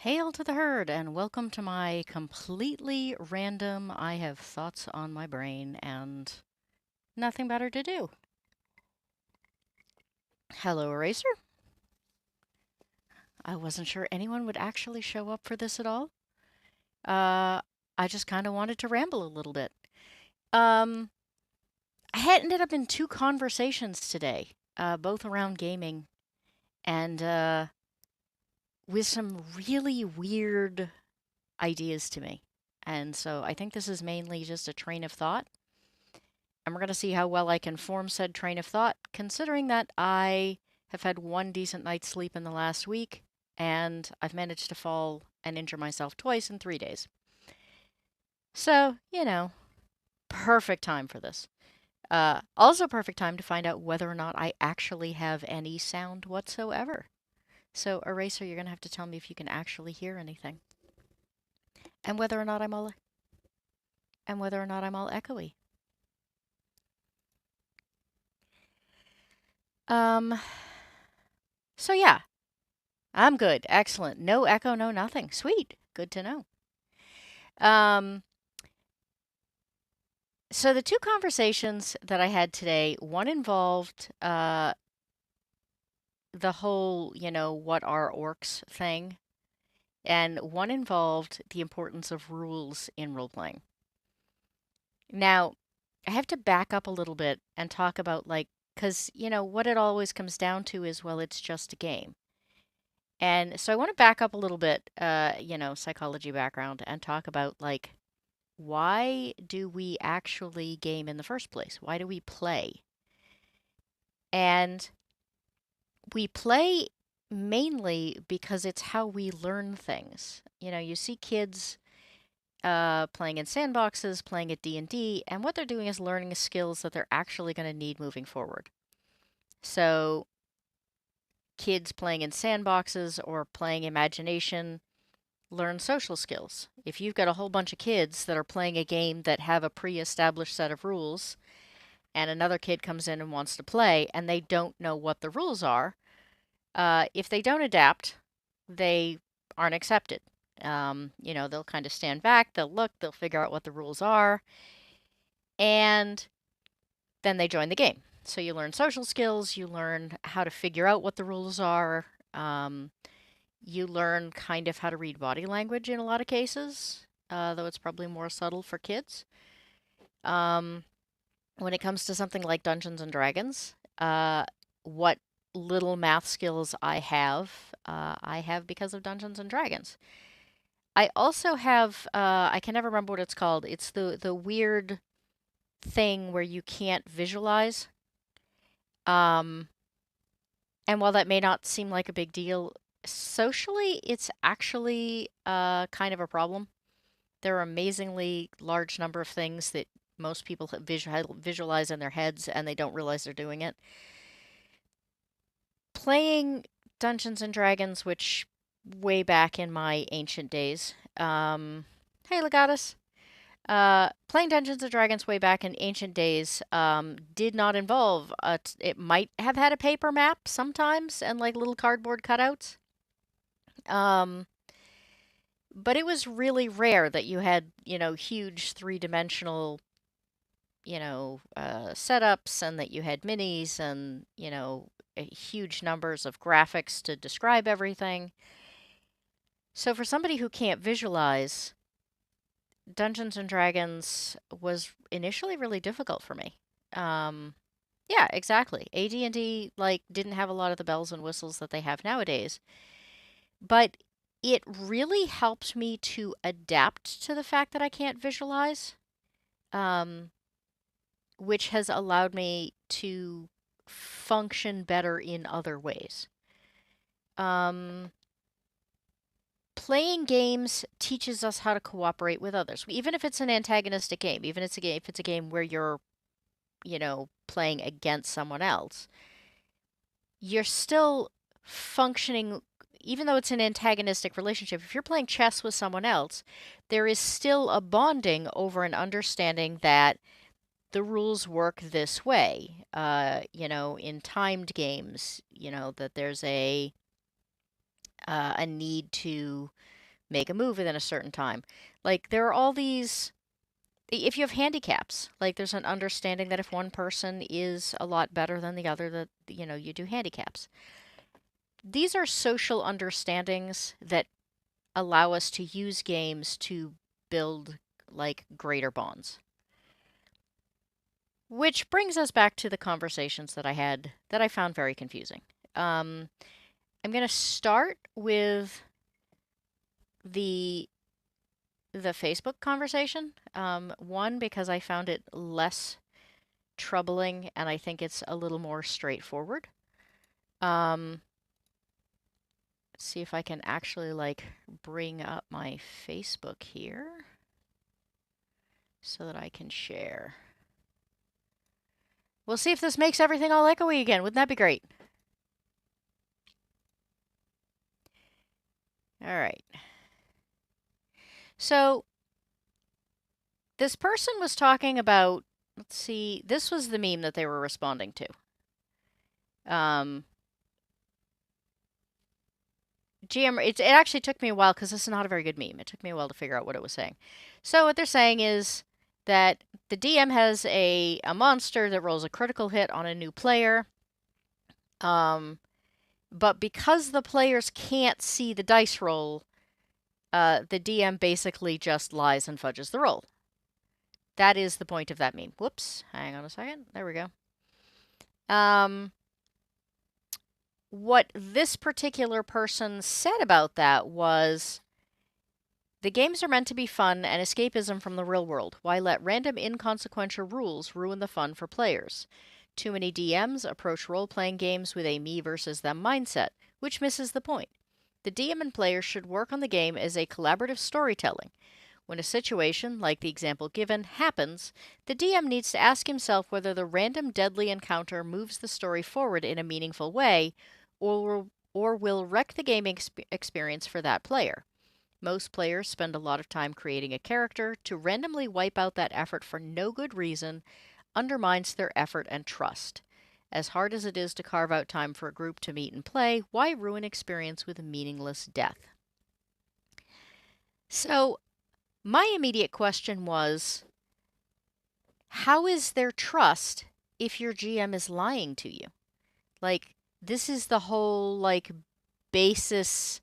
Hail to the herd, and welcome to my completely random I have thoughts on my brain and nothing better to do. Hello, Eraser. I wasn't sure anyone would actually show up for this at all. Uh, I just kind of wanted to ramble a little bit. Um, I had ended up in two conversations today, both around gaming and with some really weird ideas to me. And so I think this is mainly just a train of thought. And we're going to see how well I can form said train of thought, considering that I have had one decent night's sleep in the last week, and I've managed to fall and injure myself twice in 3 days. So, perfect time for this. Also, perfect time to find out whether or not I actually have any sound whatsoever. So, Eraser, you're going to have to tell me if you can actually hear anything, and whether or not I'm all echoey. Um, so yeah, I'm good. Excellent. No echo, no nothing. Sweet. Good to know. Um, so the two conversations that I had today, one involved the whole, what are orcs thing, and one involved the importance of rules in role playing. Now, I have to back up a little bit and talk about because, what it always comes down to is, well, it's just a game. And so I want to back up a little bit, psychology background, and talk about why do we actually game in the first place? Why do we play? And we play mainly because it's how we learn things. You see kids playing in sandboxes, playing at D&D, and what they're doing is learning skills that they're actually going to need moving forward. So kids playing in sandboxes or playing imagination learn social skills. If you've got a whole bunch of kids that are playing a game that have a pre-established set of rules, and another kid comes in and wants to play, and they don't know what the rules are, if they don't adapt, they aren't accepted. They'll kind of stand back, they'll look, they'll figure out what the rules are, and then they join the game. So you learn social skills, you learn how to figure out what the rules are, you learn kind of how to read body language in a lot of cases, though it's probably more subtle for kids. Um, when it comes to something like Dungeons and Dragons, what little math skills I have because of Dungeons and Dragons. I also have, I can never remember what it's called. It's the weird thing where you can't visualize. Um, and while that may not seem like a big deal, socially, it's actually kind of a problem. There are amazingly large number of things that most people visualize in their heads and they don't realize they're doing it. Playing Dungeons and Dragons, which way back in my ancient days, hey Legatus, playing Dungeons and Dragons way back in ancient days, did not involve, it might have had a paper map sometimes and like little cardboard cutouts. Um, but it was really rare that you had, huge three-dimensional, setups and that you had minis and, huge numbers of graphics to describe everything. So for somebody who can't visualize, Dungeons and Dragons was initially really difficult for me. Um, yeah, exactly. AD&D didn't have a lot of the bells and whistles that they have nowadays, but it really helped me to adapt to the fact that I can't visualize, um, which has allowed me to function better in other ways. Um, Playing games teaches us how to cooperate with others, even if it's an antagonistic game, even if it's a game where you're, playing against someone else, you're still functioning, even though it's an antagonistic relationship. If you're playing chess with someone else, there is still a bonding over an understanding that the rules work this way. In timed games, that there's a need to make a move within a certain time. Like, there are all these, if you have handicaps, like there's an understanding that if one person is a lot better than the other, that, you do handicaps. These are social understandings that allow us to use games to build like greater bonds. Which brings us back to the conversations that I had that I found very confusing. I'm going to start with the Facebook conversation. One, because I found it less troubling and I think it's a little more straightforward. Let's see if I can actually like bring up my Facebook here so that I can share. We'll see if this makes everything all echoey again. Wouldn't that be great? All right. So this person was talking about, let's see, this was the meme that they were responding to. GM, it actually took me a while because this is not a very good meme. It took me a while to figure out what it was saying. So what they're saying is that the DM has a monster that rolls a critical hit on a new player. But because the players can't see the dice roll, the DM basically just lies and fudges the roll. That is the point of that meme. Whoops, hang on a second. There we go. What this particular person said about that was, the games are meant to be fun and escapism from the real world. Why let random inconsequential rules ruin the fun for players? Too many DMs approach role-playing games with a me versus them mindset, which misses the point. The DM and players should work on the game as a collaborative storytelling. When a situation, like the example given, happens, the DM needs to ask himself whether the random deadly encounter moves the story forward in a meaningful way, or will wreck the gaming experience for that player. Most players spend a lot of time creating a character. To randomly wipe out that effort for no good reason undermines their effort and trust. As hard as it is to carve out time for a group to meet and play, why ruin experience with a meaningless death? So, my immediate question was, how is there trust if your GM is lying to you? Like, this is the whole, like, basis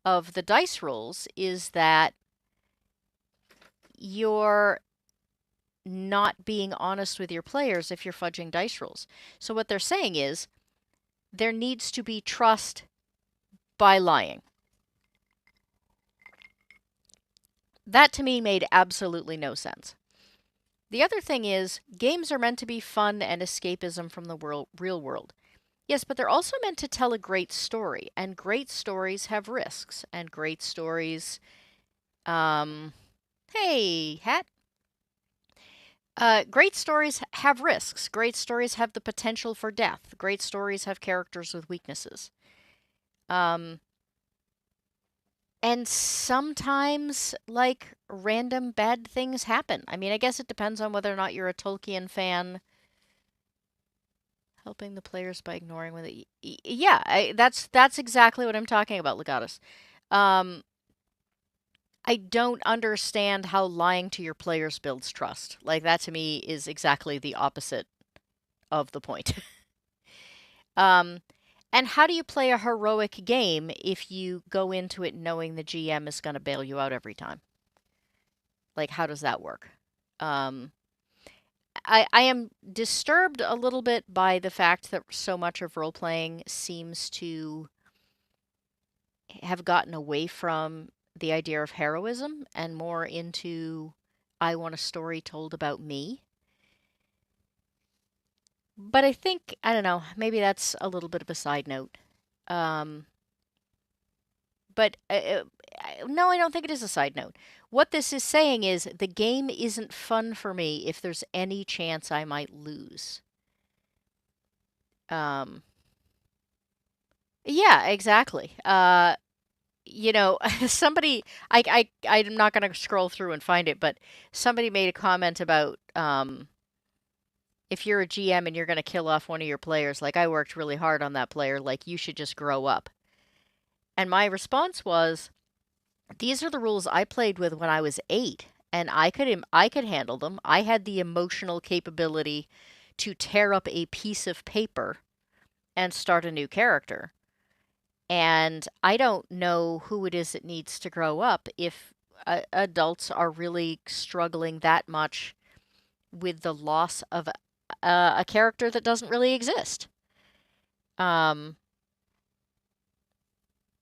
of the dice rolls, is that you're not being honest with your players if you're fudging dice rolls. So what they're saying is, there needs to be trust by lying. That to me made absolutely no sense. The other thing is, games are meant to be fun and escapism from the real world. Yes, but they're also meant to tell a great story, and great stories have risks, and great stories, hey, Hat. Great stories have risks. Great stories have the potential for death. Great stories have characters with weaknesses. And sometimes, like, random bad things happen. I mean, I guess it depends on whether or not you're a Tolkien fan. Helping the players by ignoring when they... Yeah, that's exactly what I'm talking about, Legatus. I don't understand how lying to your players builds trust. Like, that to me is exactly the opposite of the point. And how do you play a heroic game if you go into it knowing the GM is going to bail you out every time? Like, how does that work? I am disturbed a little bit by the fact that so much of role-playing seems to have gotten away from the idea of heroism and more into, I want a story told about me. But I think, I don't know, maybe that's a little bit of a side note. But no, I don't think it is a side note. What this is saying is the game isn't fun for me if there's any chance I might lose. Yeah, exactly. Somebody, I'm not going to scroll through and find it, but somebody made a comment about if you're a GM and you're going to kill off one of your players, like, I worked really hard on that player, like, you should just grow up. And my response was, These are the rules I played with when I was 8, and I could handle them. I had the emotional capability to tear up a piece of paper and start a new character. And I don't know who it is that needs to grow up if adults are really struggling that much with the loss of a character that doesn't really exist. Um,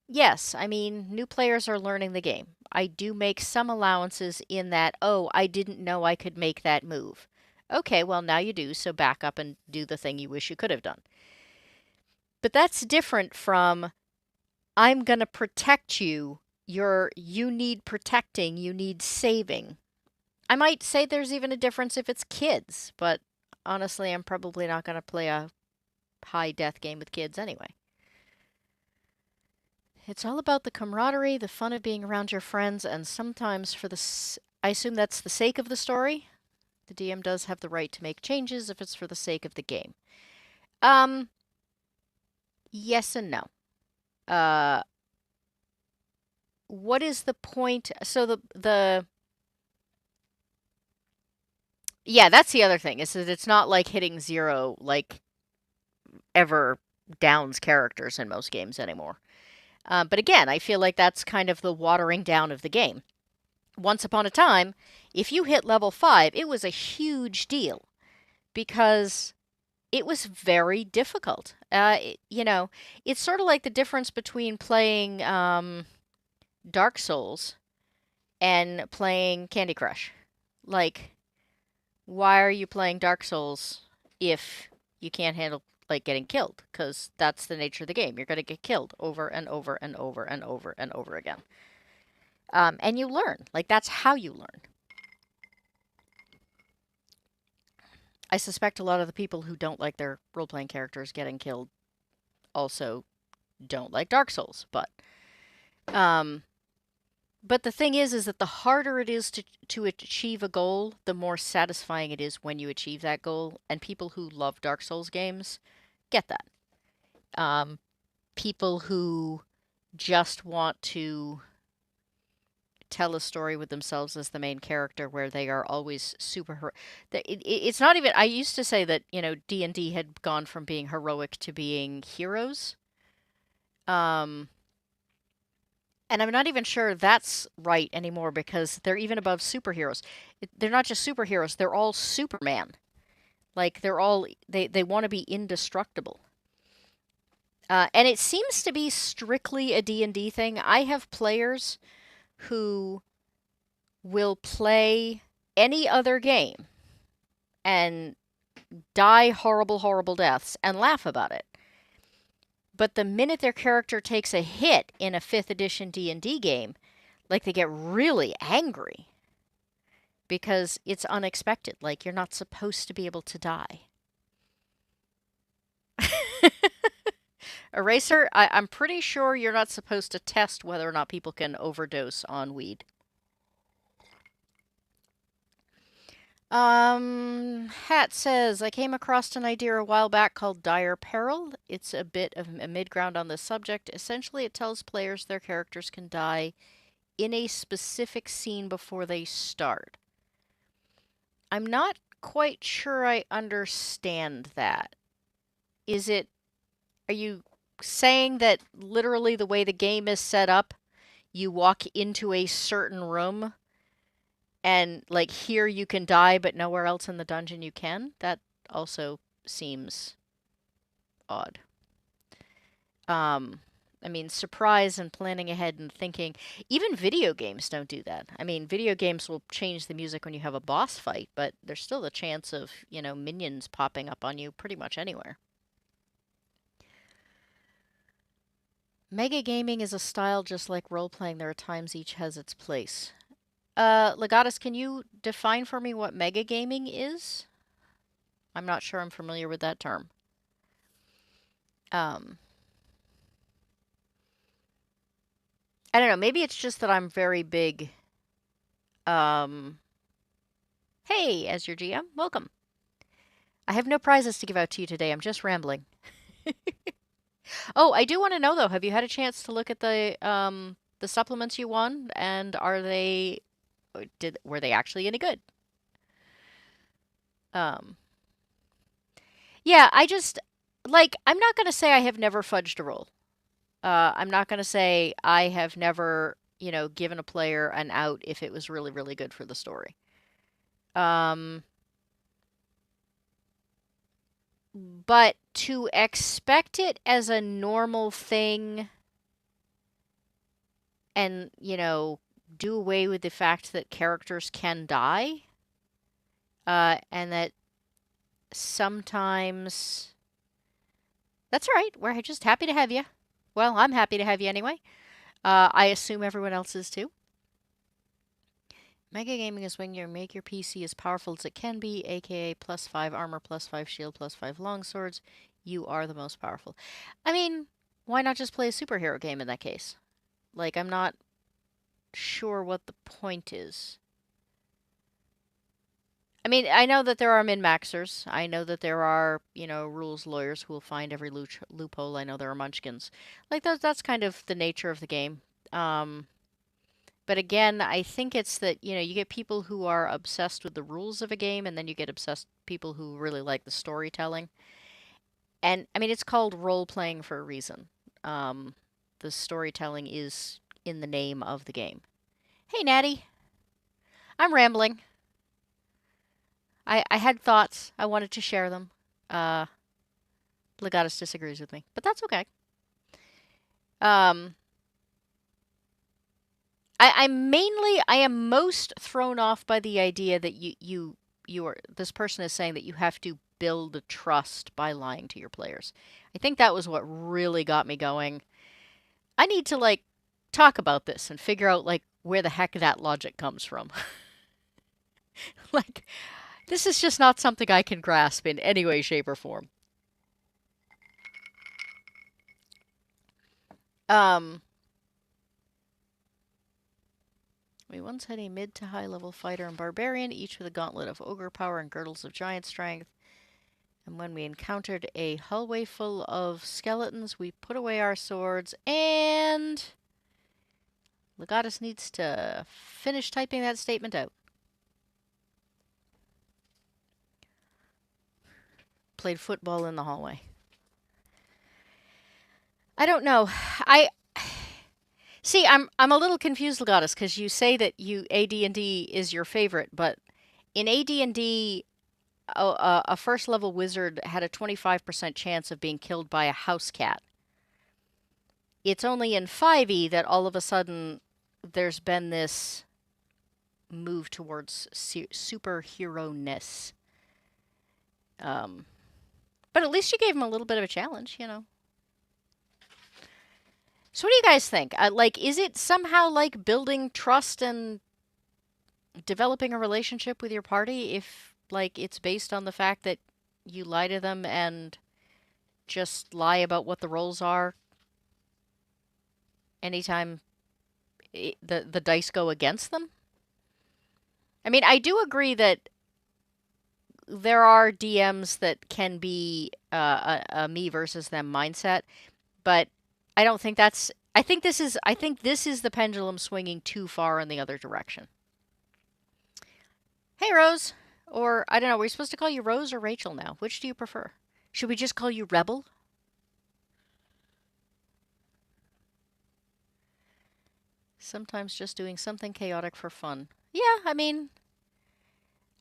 yes, I mean, new players are learning the game. I do make some allowances in that, oh, I didn't know I could make that move. Okay, well, now you do, so back up and do the thing you wish you could have done. But that's different from, I'm going to protect you. You need protecting, you need saving. I might say there's even a difference if it's kids, but honestly, I'm probably not going to play a high death game with kids anyway. It's all about the camaraderie, the fun of being around your friends, and sometimes I assume that's the sake of the story. The DM does have the right to make changes if it's for the sake of the game. Um, yes and no. Uh, what is the point? So the yeah, that's the other thing, is that it's not like hitting zero like ever downs characters in most games anymore. But again, I feel like that's kind of the watering down of the game. Once upon a time, if you hit level 5, it was a huge deal because it was very difficult. It's sort of like the difference between playing Dark Souls and playing Candy Crush. Like, why are you playing Dark Souls if you can't handle like getting killed? Because that's the nature of the game. You're going to get killed over and over and over and over and over again. And you learn. Like, that's how you learn. I suspect a lot of the people who don't like their role playing characters getting killed also don't like Dark Souls. Um, but the thing is that the harder it is to achieve a goal, the more satisfying it is when you achieve that goal. And people who love Dark Souls games get that. Um, People who just want to tell a story with themselves as the main character where they are always it's not even, I used to say that, D&D had gone from being heroic to being heroes. Um, and I'm not even sure that's right anymore because they're even above superheroes. They're not just superheroes, they're all Superman. Like they want to be indestructible. And it seems to be strictly a D&D thing. I have players who will play any other game and die horrible, horrible deaths and laugh about it. But the minute their character takes a hit in a 5th edition D&D game, like they get really angry because it's unexpected. Like you're not supposed to be able to die. Eraser, I'm pretty sure you're not supposed to test whether or not people can overdose on weed. Hat says, I came across an idea a while back called Dire Peril. It's a bit of a mid-ground on this subject. Essentially, it tells players their characters can die in a specific scene before they start. I'm not quite sure I understand that. Are you saying that literally the way the game is set up, you walk into a certain room and like here you can die, but nowhere else in the dungeon you can? That also seems odd. Um, I mean, surprise and planning ahead and thinking. Even video games don't do that. I mean, video games will change the music when you have a boss fight, but there's still a chance of, minions popping up on you pretty much anywhere. Mega gaming is a style just like role playing. There are times each has its place. Legatus, can you define for me what mega gaming is? I'm not sure I'm familiar with that term. Um, I don't know. Maybe it's just that I'm very big. Um, hey, as your GM, welcome. I have no prizes to give out to you today. I'm just rambling. Oh, I do want to know though. Have you had a chance to look at the the supplements you won, and were they actually any good? Um, yeah, I just like I'm not gonna say I have never fudged a roll. I'm not gonna say I have never, given a player an out if it was really, really good for the story. Um, but to expect it as a normal thing and, do away with the fact that characters can die, and that sometimes that's all right. We're just happy to have you. Well, I'm happy to have you anyway. I assume everyone else is too. Mega gaming is when you make your PC as powerful as it can be, aka +5 armor, +5 shield, +5 longswords. You are the most powerful. I mean, why not just play a superhero game in that case? Like, I'm not sure what the point is. I mean, I know that there are min-maxers. I know that there are, rules lawyers who will find every loophole. I know there are munchkins. Like, that's kind of the nature of the game. But again, I think it's that, you get people who are obsessed with the rules of a game, and then you get obsessed people who really like the storytelling. And I mean, it's called role playing for a reason. Um, the storytelling is in the name of the game. Hey, Natty, I'm rambling. I had thoughts. I wanted to share them. Uh, Legatus disagrees with me, but that's okay. Um, I am most thrown off by the idea that this person is saying that you have to build trust by lying to your players. I think that was what really got me going. I need to like talk about this and figure out like where the heck that logic comes from. Like this is just not something I can grasp in any way, shape, or form. Um, we once had a mid to high level fighter and barbarian, each with a gauntlet of ogre power and girdles of giant strength. And when we encountered a hallway full of skeletons, we put away our swords and Legatus needs to finish typing that statement out. Played football in the hallway. I don't know. I see. I'm a little confused, Legatus, because you say that AD&D is your favorite, but in AD&D, a first level wizard had a 25% chance of being killed by a house cat. It's only in 5e that all of a sudden there's been this move towards superhero-ness. But at least you gave him a little bit of a challenge, So what do you guys think? Like, is it somehow like building trust and developing a relationship with your party if, like, it's based on the fact that you lie to them and just lie about what the roles are anytime the dice go against them? I mean, I do agree that there are DMs that can be a me versus them mindset, but I don't think that's. I think this is the pendulum swinging too far in the other direction. Hey, Rose, or I don't know. Are we supposed to call you Rose or Rachel now? Which do you prefer? Should we just call you Rebel? Sometimes just doing something chaotic for fun. Yeah, I mean,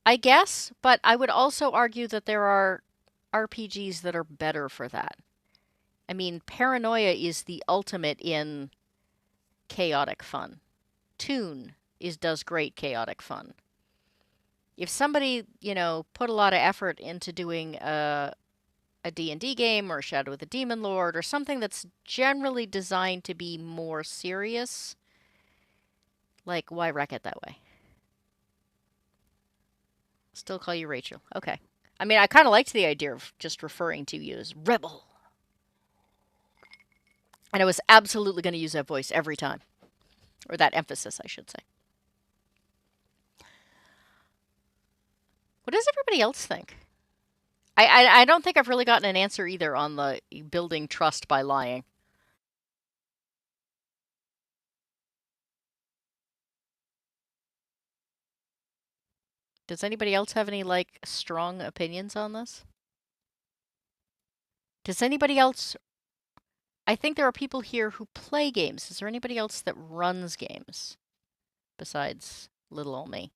I guess, but I would also argue that there are RPGs that are better for that. I mean, Paranoia is the ultimate in chaotic fun. Toon does great chaotic fun. If somebody, put a lot of effort into doing a D&D game or Shadow of the Demon Lord or something that's generally designed to be more serious, like, why wreck it that way? Still call you Rachel. Okay. I mean, I kind of liked the idea of just referring to you as Rebel. And I was absolutely going to use that voice every time. Or that emphasis, I should say. What does everybody else think? I don't think I've really gotten an answer either on the building trust by lying. Does anybody else have any, like, strong opinions on this? Does anybody else... I think there are people here who play games. Is there anybody else that runs games besides little old me?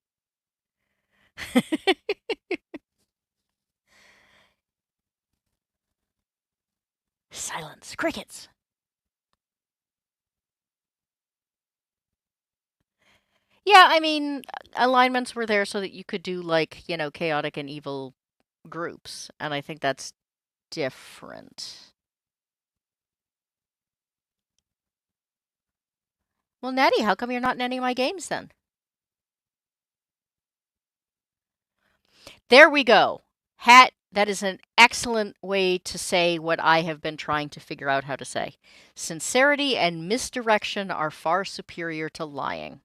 Silence. Crickets. Yeah, I mean, alignments were there so that you could do, like, you know, chaotic and evil groups, and I think that's different. Well, Natty, how come you're not in any of my games then? There we go. Hat, that is an excellent way to say what I have been trying to figure out how to say. Sincerity and misdirection are far superior to lying.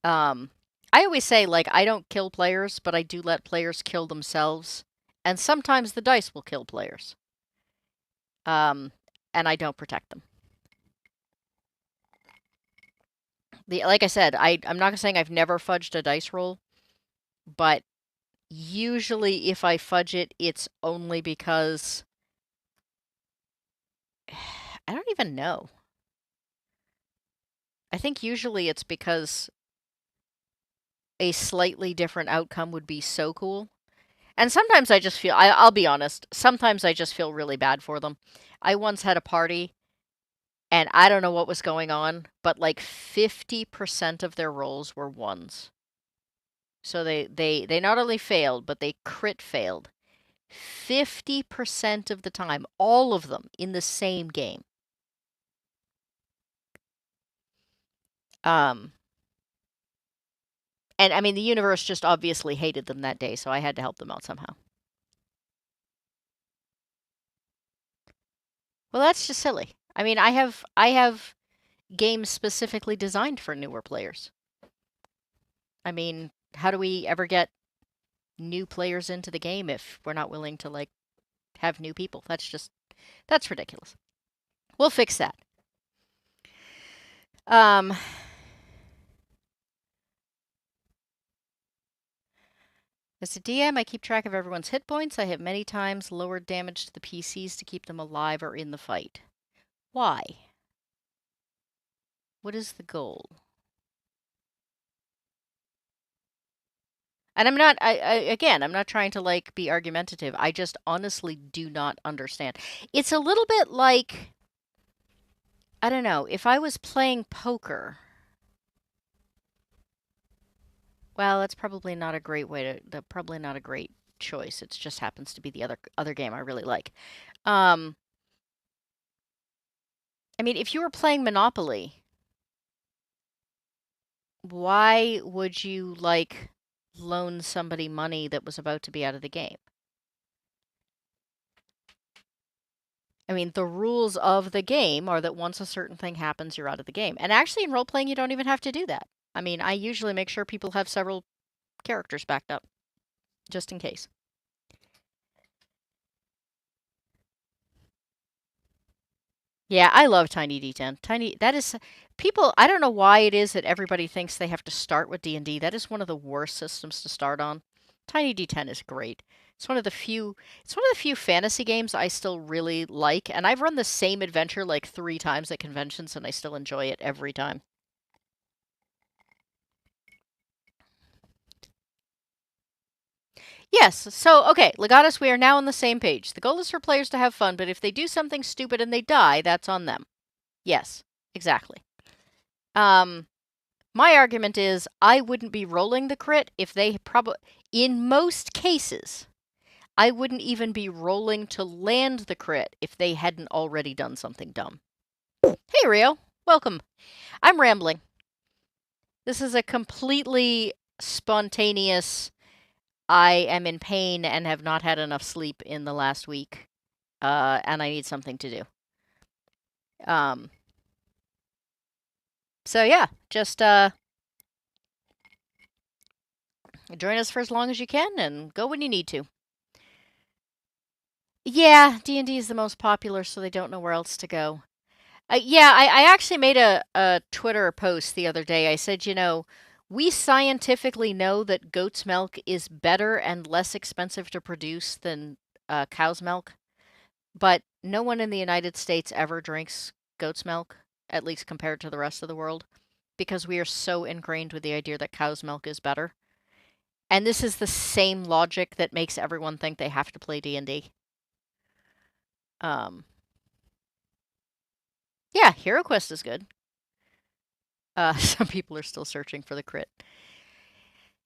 I always say, like, I don't kill players, but I do let players kill themselves. And sometimes the dice will kill players. And I don't protect them. Like I said, I'm not saying I've never fudged a dice roll, but usually if I fudge it, it's only because... I don't even know. I think usually it's because a slightly different outcome would be so cool. And sometimes I just feel, I'll be honest, sometimes I just feel really bad for them. I once had a party, and I don't know what was going on, but like 50% of their rolls were ones. So they not only failed, but they crit failed 50% of the time, all of them in the same game. And I mean, the universe just obviously hated them that day, so I had to help them out somehow. Well, that's just silly. I mean, I have games specifically designed for newer players. I mean, how do we ever get new players into the game if we're not willing to, like, have new people? That's ridiculous. We'll fix that. As a DM, I keep track of everyone's hit points. I have many times lowered damage to the PCs to keep them alive or in the fight. Why? What is the goal? And I'm not, again, I'm not trying to, like, be argumentative. I just honestly do not understand. It's a little bit like, I don't know, if I was playing poker. Well, that's probably not a great way to, probably not a great choice. It just happens to be the other game I really like. I mean, if you were playing Monopoly, why would you, like, loan somebody money that was about to be out of the game? I mean, the rules of the game are that once a certain thing happens, you're out of the game. And actually, in role-playing, you don't even have to do that. I mean, I usually make sure people have several characters backed up, just in case. Yeah, I love Tiny D10. That is... People, I don't know why it is that everybody thinks they have to start with D&D. That is one of the worst systems to start on. Tiny D10 is great. It's one of the few fantasy games I still really like, and I've run the same adventure like 3 times at conventions, and I still enjoy it every time. Yes, so, okay, Legatus, we are now on the same page. The goal is for players to have fun, but if they do something stupid and they die, that's on them. Yes, exactly. My argument is I wouldn't be rolling the crit if they in most cases, I wouldn't even be rolling to land the crit if they hadn't already done something dumb. Hey, Rio. Welcome. I'm rambling. This is a completely spontaneous, I am in pain and have not had enough sleep in the last week, and I need something to do. So yeah, just, join us for as long as you can and go when you need to. Yeah, D&D is the most popular, so they don't know where else to go. Yeah, I actually made a Twitter post the other day. I said, you know, We scientifically know that goat's milk is better and less expensive to produce than cow's milk, but no one in the United States ever drinks goat's milk, at least compared to the rest of the world, because we are so ingrained with the idea that cow's milk is better. And this is the same logic that makes everyone think they have to play D&D. Um, yeah, Hero Quest is good. Some people are still searching for the crit.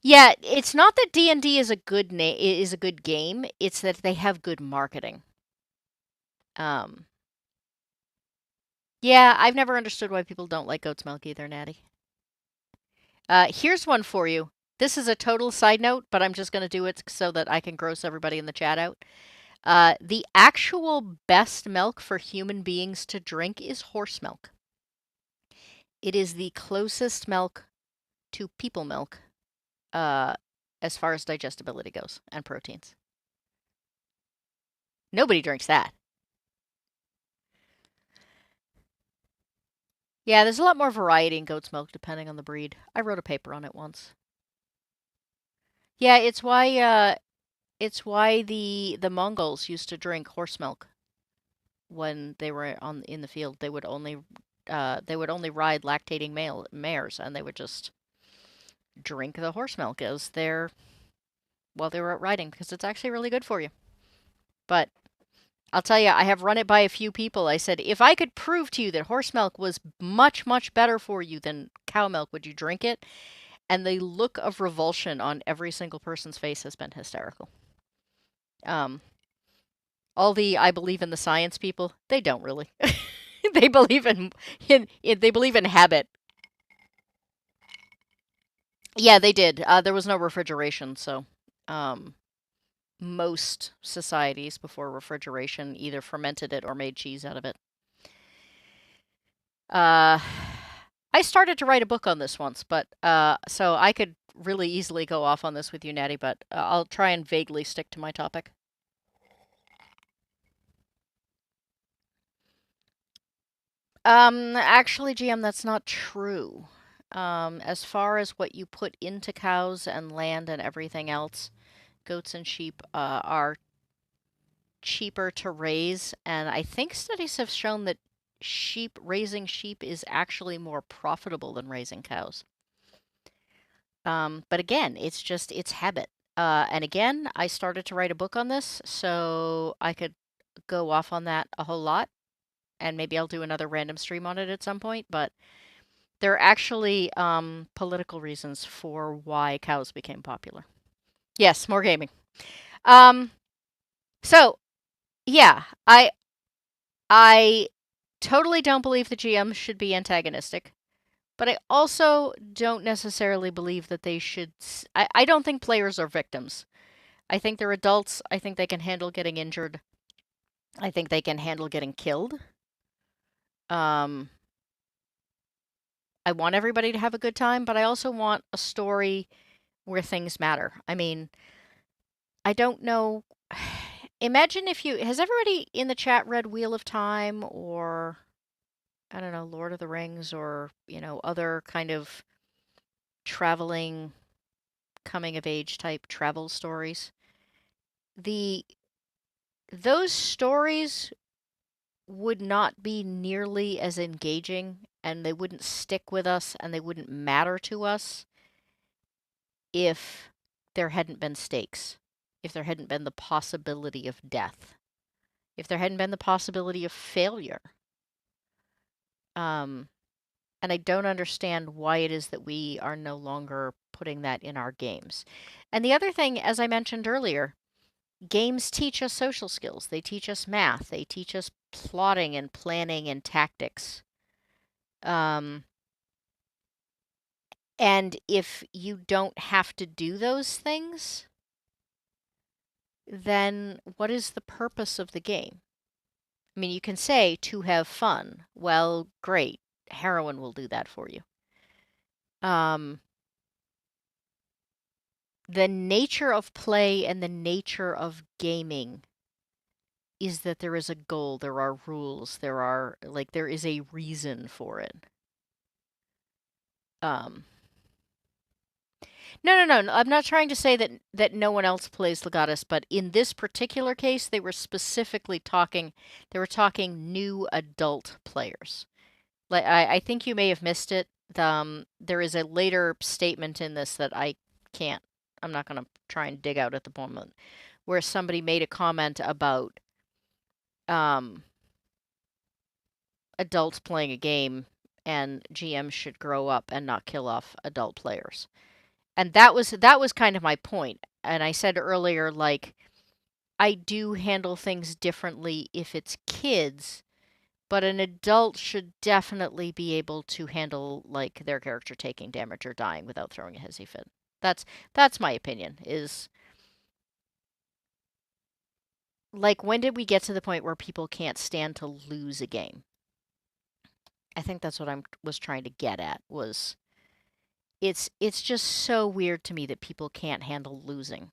Yeah, it's not that D&D is a good game. It's that they have good marketing. Um, yeah, I've never understood why people don't like goat's milk either, Natty. Here's one for you. This is a total side note, but I'm just going to do it so that I can gross everybody in the chat out. The actual best milk for human beings to drink is horse milk. It is the closest milk to people milk, uh, as far as digestibility goes and proteins. Nobody drinks that. Yeah, there's a lot more variety in goat's milk depending on the breed. I wrote a paper on it once. Yeah, it's why the Mongols used to drink horse milk when they were on in the field. They would only ride lactating mares, and they would just drink the horse milk as their while they were out riding because it's actually really good for you. But I'll tell you, I have run it by a few people. I said, if I could prove to you that horse milk was much, much better for you than cow milk, would you drink it? And the look of revulsion on every single person's face has been hysterical. Um, all the I believe in the science people, they don't really. They believe they believe in habit. Yeah, they did. There was no refrigeration, so um, most societies before refrigeration either fermented it or made cheese out of it. Uh, I started to write a book on this once, but so I could really easily go off on this with you, Natty, but I'll try and vaguely stick to my topic. Actually, GM, that's not true. As far as what you put into cows and land and everything else, goats and sheep are cheaper to raise, and I think studies have shown that raising sheep is actually more profitable than raising cows. But again, it's habit. And again, I started to write a book on this, so I could go off on that a whole lot, and maybe I'll do another random stream on it at some point. But there are actually political reasons for why cows became popular. Yes, more gaming. Um, so yeah, I totally don't believe the GM should be antagonistic. But I also don't necessarily believe that they should. I don't think players are victims. I think they're adults. I think they can handle getting injured. I think they can handle getting killed. Um, I want everybody to have a good time, but I also want a story where things matter. I mean, I don't know. Imagine if you. Has everybody in the chat read Wheel of Time or, I don't know, Lord of the Rings or, other kind of traveling coming of age type travel stories? The those stories would not be nearly as engaging and they wouldn't stick with us and they wouldn't matter to us if there hadn't been stakes, if there hadn't been the possibility of death, if there hadn't been the possibility of failure. Um, and I don't understand why it is that we are no longer putting that in our games. And the other thing, as I mentioned earlier, games teach us social skills. They teach us math. They teach us plotting and planning and tactics. Um, and if you don't have to do those things, then what is the purpose of the game? I mean, you can say to have fun. Well, great. Heroin will do that for you. Um, the nature of play and the nature of gaming is that there is a goal, there are rules, there is a reason for it. Um, No. I'm not trying to say that no one else plays Legatus, but in this particular case, they were specifically talking. They were talking new adult players. Like I think you may have missed it. There is a later statement in this that I can't. I'm not going to try and dig out at the moment, where somebody made a comment about um, adults playing a game and GMs should grow up and not kill off adult players. And that was kind of my point. And I said earlier, like, I do handle things differently if it's kids, but an adult should definitely be able to handle like their character taking damage or dying without throwing a hissy fit. That's that's my opinion. Is like, when did we get to the point where people can't stand to lose a game? I think that's what I was trying to get at. Was it's just so weird to me that people can't handle losing.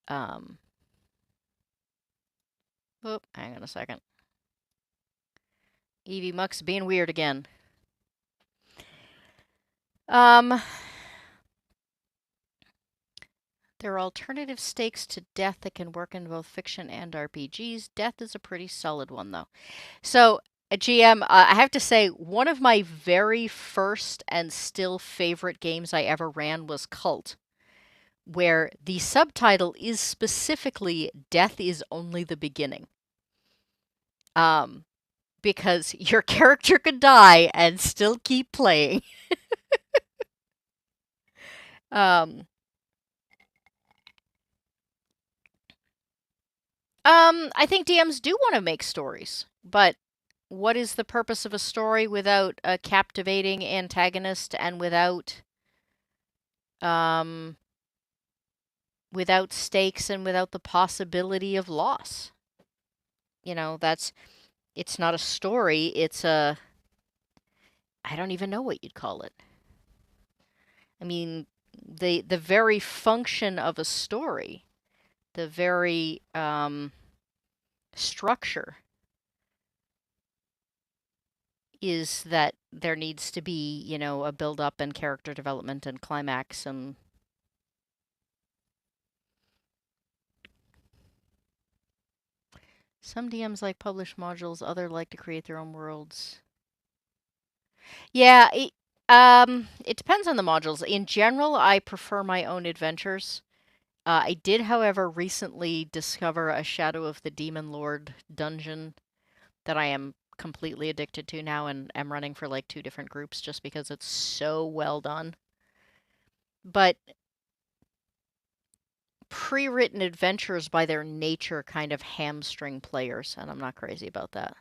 Um, oh, hang on a second. Evie Muck's being weird again. Um, there are alternative stakes to death that can work in both fiction and RPGs. Death is a pretty solid one, though. So, GM, I have to say, one of my very first and still favorite games I ever ran was Cult, where the subtitle is specifically "Death is only the beginning." Um, because your character could die and still keep playing. Um, I think DMs do want to make stories, but what is the purpose of a story without a captivating antagonist and um, without stakes and without the possibility of loss? It's not a story, I don't even know what you'd call it. I mean, the very function of a story, the very structure is that there needs to be, a build up and character development and climax and some DMs like publish modules, other like to create their own worlds. Yeah, it depends on the modules. In general, I prefer my own adventures. I did, however, recently discover a Shadow of the Demon Lord dungeon that I am completely addicted to now and am running for like two different groups just because it's so well done. But pre-written adventures by their nature kind of hamstring players, and I'm not crazy about that.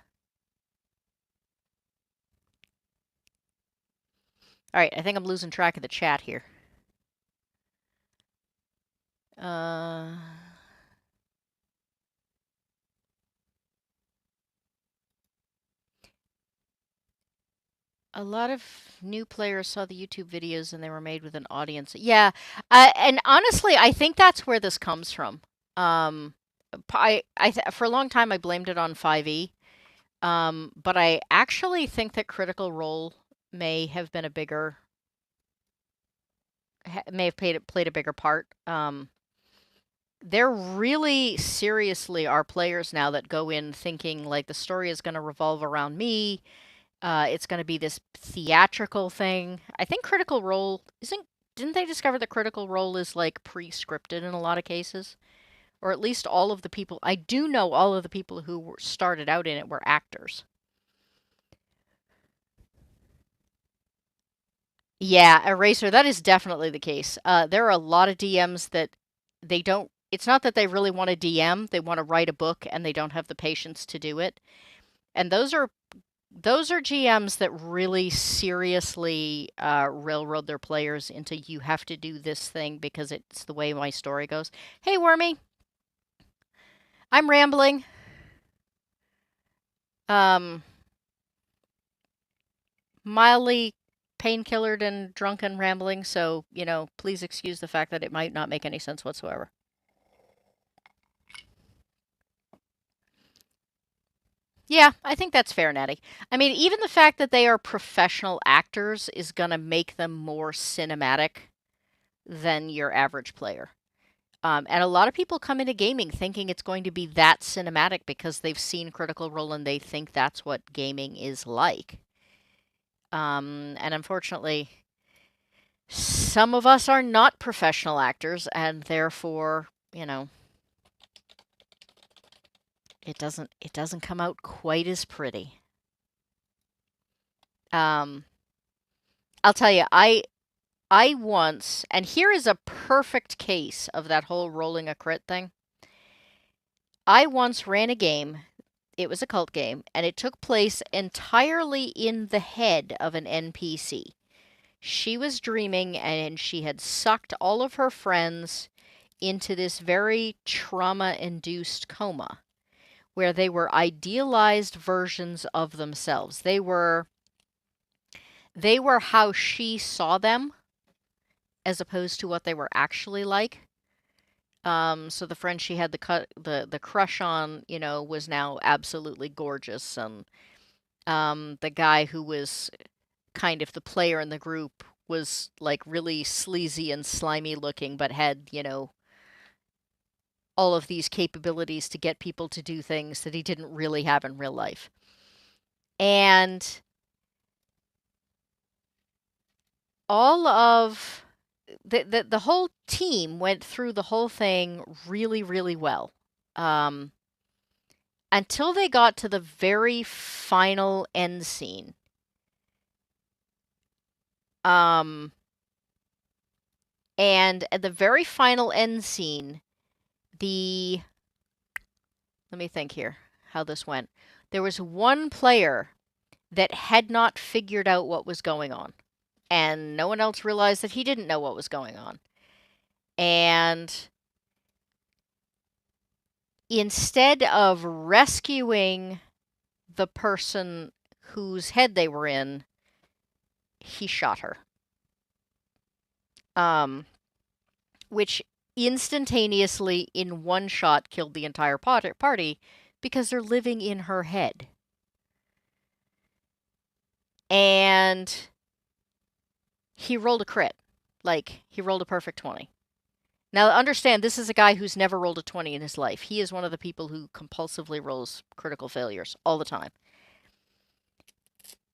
All right, I think I'm losing track of the chat here. Uh, a lot of new players saw the YouTube videos and they were made with an audience. Yeah, and honestly, I think that's where this comes from. Um, for a long time I blamed it on 5e, but I actually think that Critical Role may have been a bigger, may have played a bigger part. There really seriously are players now that go in thinking like the story is going to revolve around me. It's going to be this theatrical thing. I think Critical Role isn't. Didn't they discover that Critical Role is like pre-scripted in a lot of cases, or at least all of the people? I do know all of the people who started out in it were actors. Yeah, Eraser. That is definitely the case. There are a lot of DMs that they don't. It's not that they really want to DM; they want to write a book, and they don't have the patience to do it. And those are GMs that really seriously railroad their players into you have to do this thing because it's the way my story goes. Hey, Wormy, I'm rambling. Um, Mildly painkillered and drunken rambling, so, please excuse the fact that it might not make any sense whatsoever. Yeah, I think that's fair, Natty. I mean, even the fact that they are professional actors is going to make them more cinematic than your average player. And a lot of people come into gaming thinking it's going to be that cinematic because they've seen Critical Role and they think that's what gaming is like. And unfortunately, some of us are not professional actors, and therefore, it doesn't come out quite as pretty. Um, I'll tell you, I once, and here is a perfect case of that whole rolling a crit thing. I once ran a game. It was a cult game, and it took place entirely in the head of an NPC. She was dreaming, and she had sucked all of her friends into this very trauma-induced coma, where they were idealized versions of themselves. They were how she saw them, as opposed to what they were actually like. So the friend she had the crush on, was now absolutely gorgeous, and the guy who was kind of the player in the group was like really sleazy and slimy looking, but had, all of these capabilities to get people to do things that he didn't really have in real life. And all of the whole team went through the whole thing really, really well. Um, until they got to the very final end scene. Um, and at the very final end scene, let me think here how this went. There was one player that had not figured out what was going on, and no one else realized that he didn't know what was going on. And instead of rescuing the person whose head they were in, he shot her. Which instantaneously, in one shot, killed the entire party because they're living in her head. And he rolled a crit. Like, he rolled a perfect 20. Now, understand, this is a guy who's never rolled a 20 in his life. He is one of the people who compulsively rolls critical failures all the time.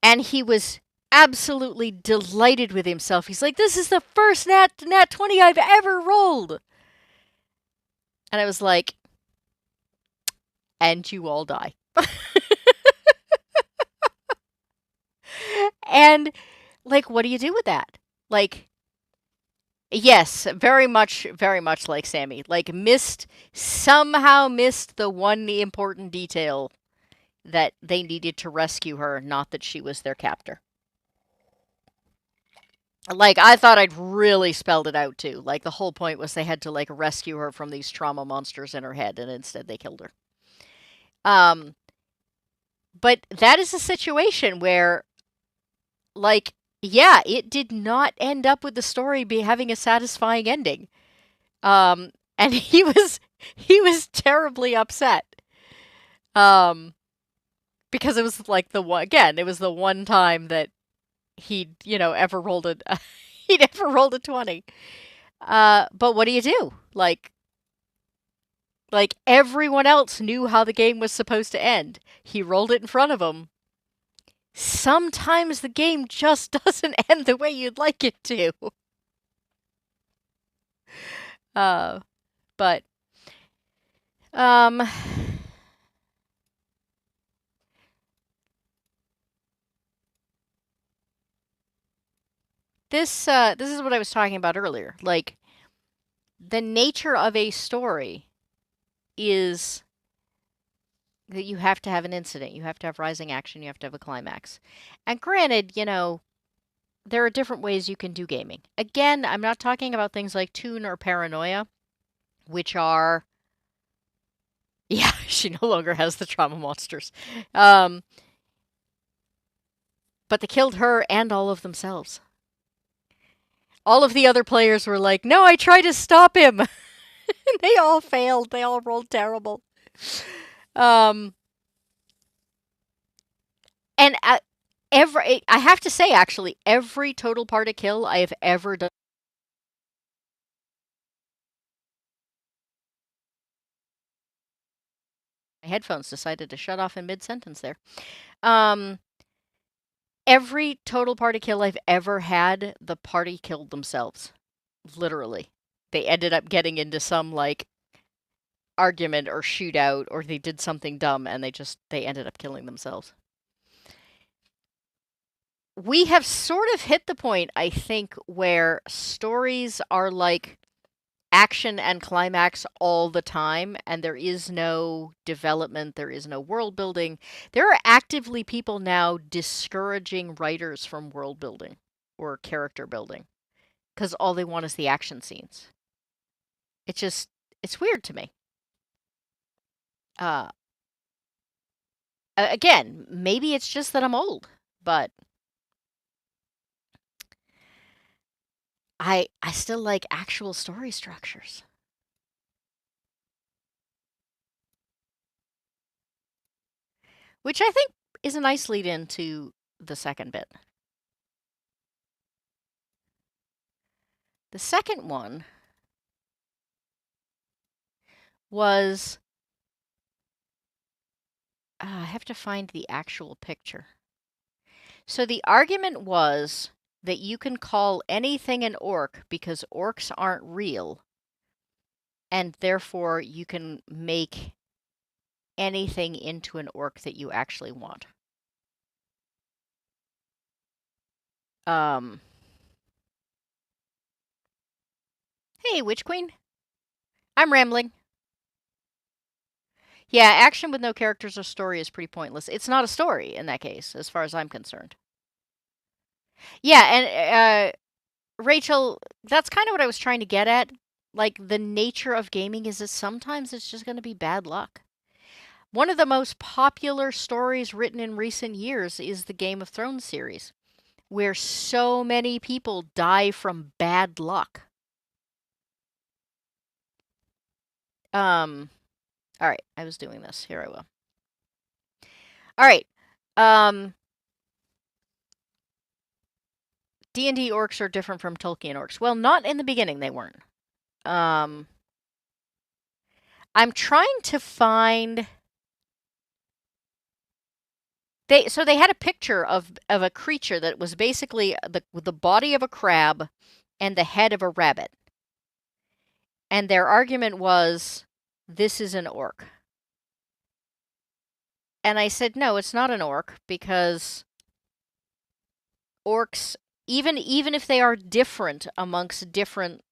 And he was absolutely delighted with himself. He's like, this is the first nat 20 I've ever rolled. And I was like, and you all die. And, like, what do you do with that? Like, yes, very much like Sammy. Like, somehow missed the one important detail that they needed to rescue her, not that she was their captor. Like, I thought I'd really spelled it out, too. Like, the whole point was they had to, like, rescue her from these trauma monsters in her head, and instead they killed her. But that is a situation where, like, yeah, it did not end up with the story having a satisfying ending. And he was terribly upset. Because it was like it was the one time that he'd, ever rolled he'd ever rolled a 20. But what do you do? Like everyone else knew how the game was supposed to end. He rolled it in front of him. Sometimes the game just doesn't end the way you'd like it to. But this is what I was talking about earlier. Like, the nature of a story is that you have to have an incident, you have to have rising action, you have to have a climax. And granted, there are different ways you can do gaming. Again, I'm not talking about things like Toon or Paranoia, which are... Yeah, she no longer has the trauma monsters. But they killed her and all of themselves. All of the other players were like, no, I tried to stop him. They all failed. They all rolled terrible. And I have to say, actually, every total party kill I have ever done. My headphones decided to shut off in mid sentence there. Um, every total party kill I've ever had, the party killed themselves. Literally. They ended up getting into some like argument or shootout, or they did something dumb and they ended up killing themselves. We have sort of hit the point, I think, where stories are like action and climax all the time, and there is no development, there is no world building. There are actively people now discouraging writers from world building or character building because all they want is the action scenes. It's just, it's weird to me. Uh, again, maybe it's just that I'm old, but I still like actual story structures. Which I think is a nice lead into the second bit. The second one was I have to find the actual picture. So the argument was that you can call anything an orc because orcs aren't real, and therefore you can make anything into an orc that you actually want. Um, hey, Witch Queen. I'm rambling. Yeah, action with no characters or story is pretty pointless. It's not a story in that case, as far as I'm concerned. Yeah, and Rachel, that's kind of what I was trying to get at. Like, the nature of gaming is that sometimes it's just going to be bad luck. One of the most popular stories written in recent years is the Game of Thrones series, where so many people die from bad luck. Um, all right, I was doing this. Here I will. All right. D&D orcs are different from Tolkien orcs. Well, not in the beginning they weren't. Um, I'm trying to find they had a picture of a creature that was basically the body of a crab and the head of a rabbit. And their argument was this is an orc. And I said no, it's not an orc because orcs even if they are different amongst different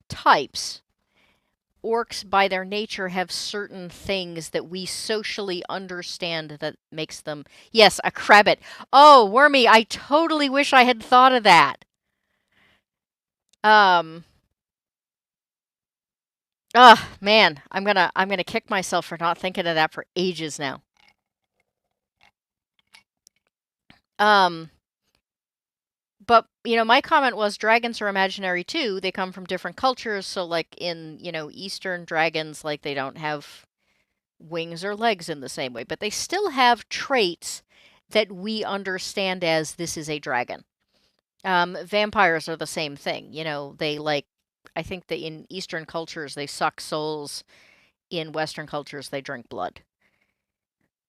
types, orcs by their nature have certain things that we socially understand that makes them yes, a crabbit. Oh, Wormy, I totally wish I had thought of that. Um man, I'm gonna kick myself for not thinking of that for ages now. Um but my comment was dragons are imaginary too. They come from different cultures, so like in, Eastern dragons, like they don't have wings or legs in the same way, but they still have traits that we understand as this is a dragon. Vampires are the same thing. They like, I think that in Eastern cultures they suck souls, in Western cultures they drink blood.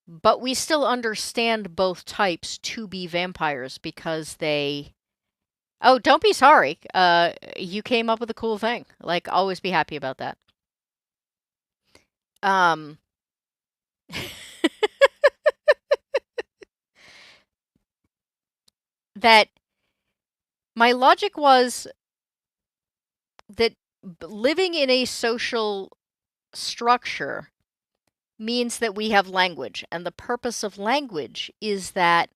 But we still understand both types to be vampires because they. Oh, don't be sorry. You came up with a cool thing. Like, always be happy about that. Um, that my logic was that living in a social structure means that we have language, and the purpose of language is that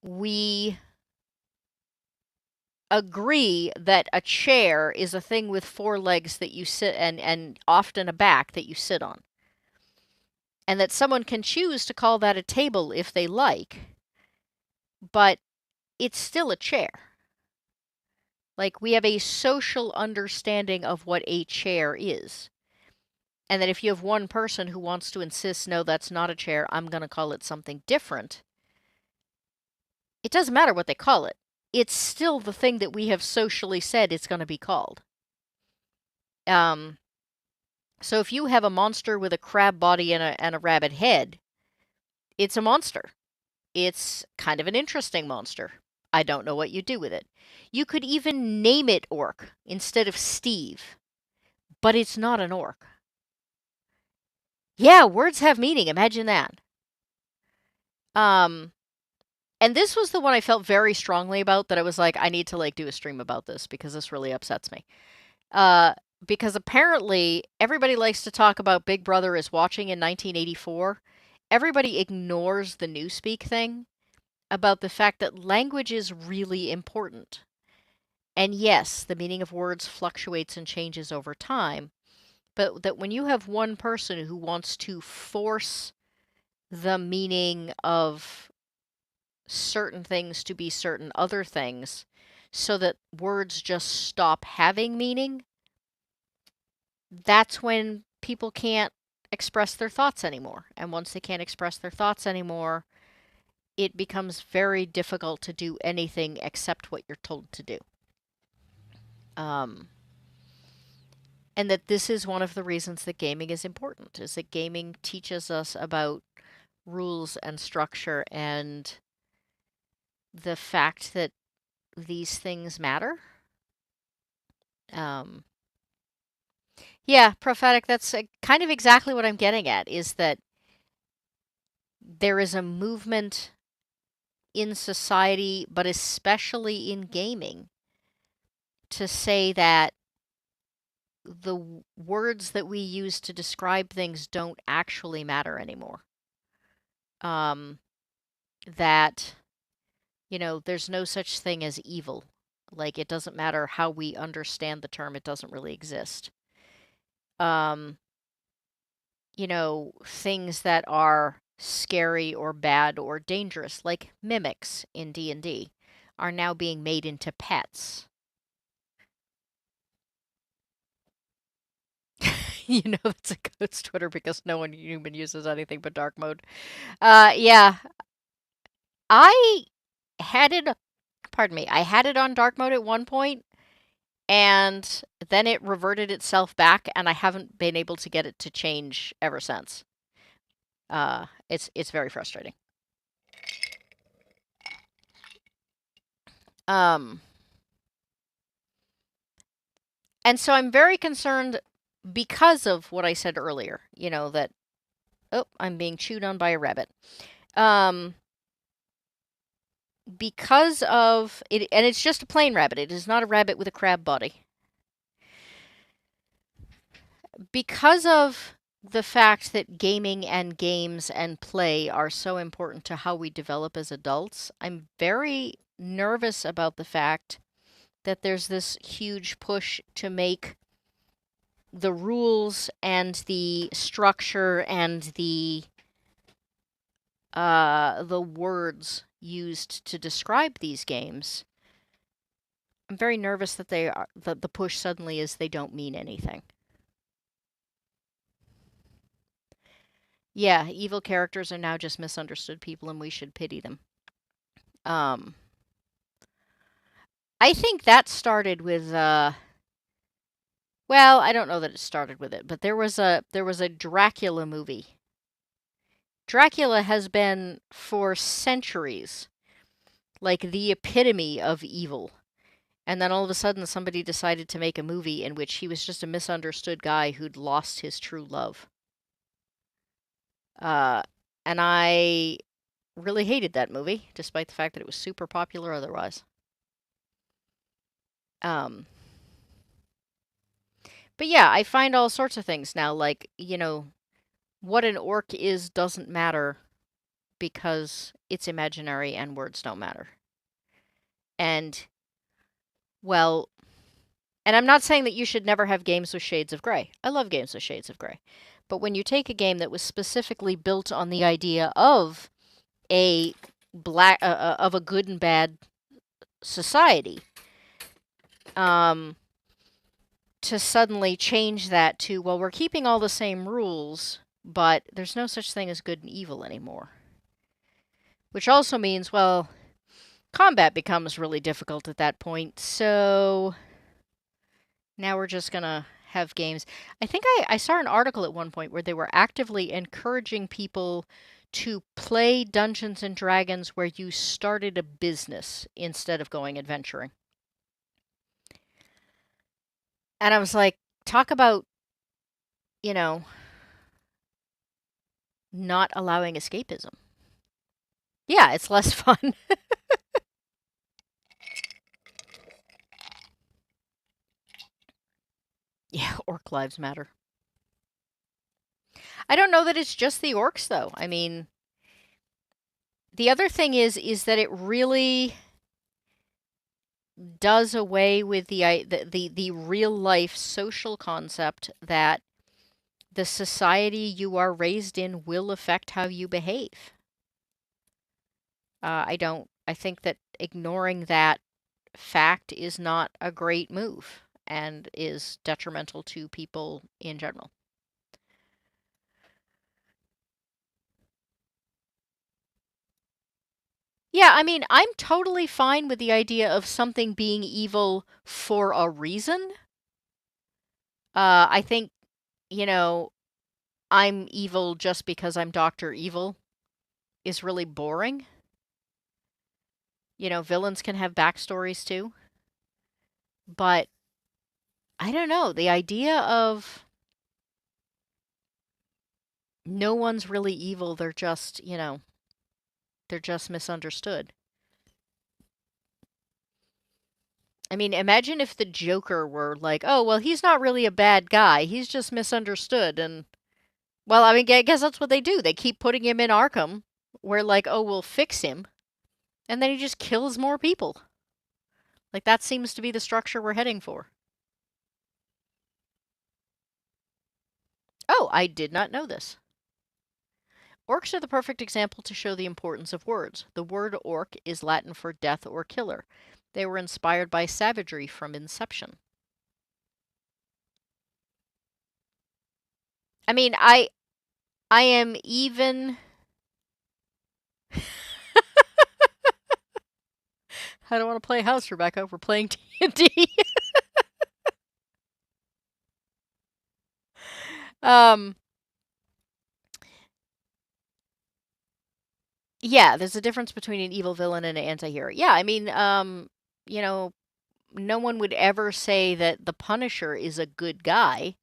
we agree that a chair is a thing with four legs that you sit and often a back that you sit on. And that someone can choose to call that a table if they like, but it's still a chair. Like, we have a social understanding of what a chair is. And that if you have one person who wants to insist, no, that's not a chair, I'm going to call it something different, it doesn't matter what they call it. It's still the thing that we have socially said it's going to be called. So if you have a monster with a crab body and a rabbit head, it's a monster. It's kind of an interesting monster. I don't know what you do with it. You could even name it Orc instead of Steve, but it's not an orc. Yeah, words have meaning. Imagine that. And this was the one I felt very strongly about, that I was like, I need to do a stream about this because this really upsets me. Because apparently everybody likes to talk about Big Brother is watching in 1984. Everybody ignores the Newspeak thing about the fact that language is really important. And yes, the meaning of words fluctuates and changes over time, but that when you have one person who wants to force the meaning of certain things to be certain other things so that words just stop having meaning, that's when people can't express their thoughts anymore. And once they can't express their thoughts anymore, it becomes very difficult to do anything except what you're told to do. And that this is one of the reasons that gaming is important, is that gaming teaches us about rules and structure and the fact that these things matter. Yeah, prophetic, that's kind of exactly what I'm getting at, is that there is a movement in society, but especially in gaming, to say that the words that we use to describe things don't actually matter anymore. That, there's no such thing as evil. Like, it doesn't matter how we understand the term, it doesn't really exist. Things that are scary or bad or dangerous, like mimics in D&D, are now being made into pets. It's a ghost Twitter because no one human uses anything but dark mode. Yeah. I had it, pardon me, I had it on dark mode at one point, and then it reverted itself back, and I haven't been able to get it to change ever since. It's very frustrating. And so I'm very concerned because of what I said earlier, that, oh, I'm being chewed on by a rabbit. Because of it, and it's just a plain rabbit. It is not a rabbit with a crab body. Because of the fact that gaming and games and play are so important to how we develop as adults, I'm very nervous about the fact that there's this huge push to make the rules and the structure and the words used to describe these games. I'm very nervous that the push suddenly is they don't mean anything. Yeah, evil characters are now just misunderstood people and we should pity them. I think that started with well, I don't know that it started with it, but there was a Dracula movie. Dracula has been for centuries like the epitome of evil. And then all of a sudden somebody decided to make a movie in which he was just a misunderstood guy who'd lost his true love. And I really hated that movie, despite the fact that it was super popular otherwise. But yeah, I find all sorts of things now, like, what an orc is doesn't matter because it's imaginary and words don't matter. And, well, and I'm not saying that you should never have games with shades of gray. I love games with shades of gray. But when you take a game that was specifically built on the idea of a of a good and bad society, to suddenly change that to, well, we're keeping all the same rules, but there's no such thing as good and evil anymore. Which also means, well, combat becomes really difficult at that point, so now we're just gonna have games. I think I saw an article at one point where they were actively encouraging people to play Dungeons and Dragons where you started a business instead of going adventuring. And I was like, talk about, you know, not allowing escapism. Yeah, it's less fun. Yeah, orc lives matter. I don't know that it's just the orcs though. I mean, the other thing is that it really does away with the real life social concept that the society you are raised in will affect how you behave. I think that ignoring that fact is not a great move and is detrimental to people in general. Yeah, I mean, I'm totally fine with the idea of something being evil for a reason. I think, you know, I'm evil just because I'm Dr. Evil is really boring. Villains can have backstories too. But I don't know, the idea of no one's really evil, they're just misunderstood. I mean, imagine if the Joker were like, oh, well, he's not really a bad guy. He's just misunderstood. And, well, I mean, I guess that's what they do. They keep putting him in Arkham, where, like, oh, we'll fix him. And then he just kills more people. Like, that seems to be the structure we're heading for. Oh, I did not know this. Orcs are the perfect example to show the importance of words. The word orc is Latin for death or killer. They were inspired by savagery from Inception. I mean, I am even I don't want to play House, Rebecca. We're playing D&D. um yeah, there's a difference between an evil villain and an anti-hero. Yeah, I mean, you know, no one would ever say that the Punisher is a good guy,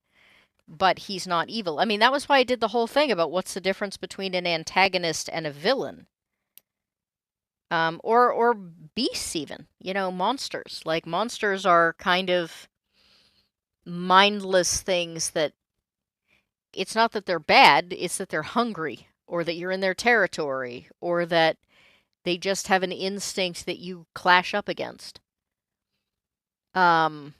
but he's not evil. I mean, that was why I did the whole thing about what's the difference between an antagonist and a villain. Or beasts even, monsters. Like monsters are kind of mindless things that it's not that they're bad, it's that they're hungry or that you're in their territory or that they just have an instinct that you clash up against. Um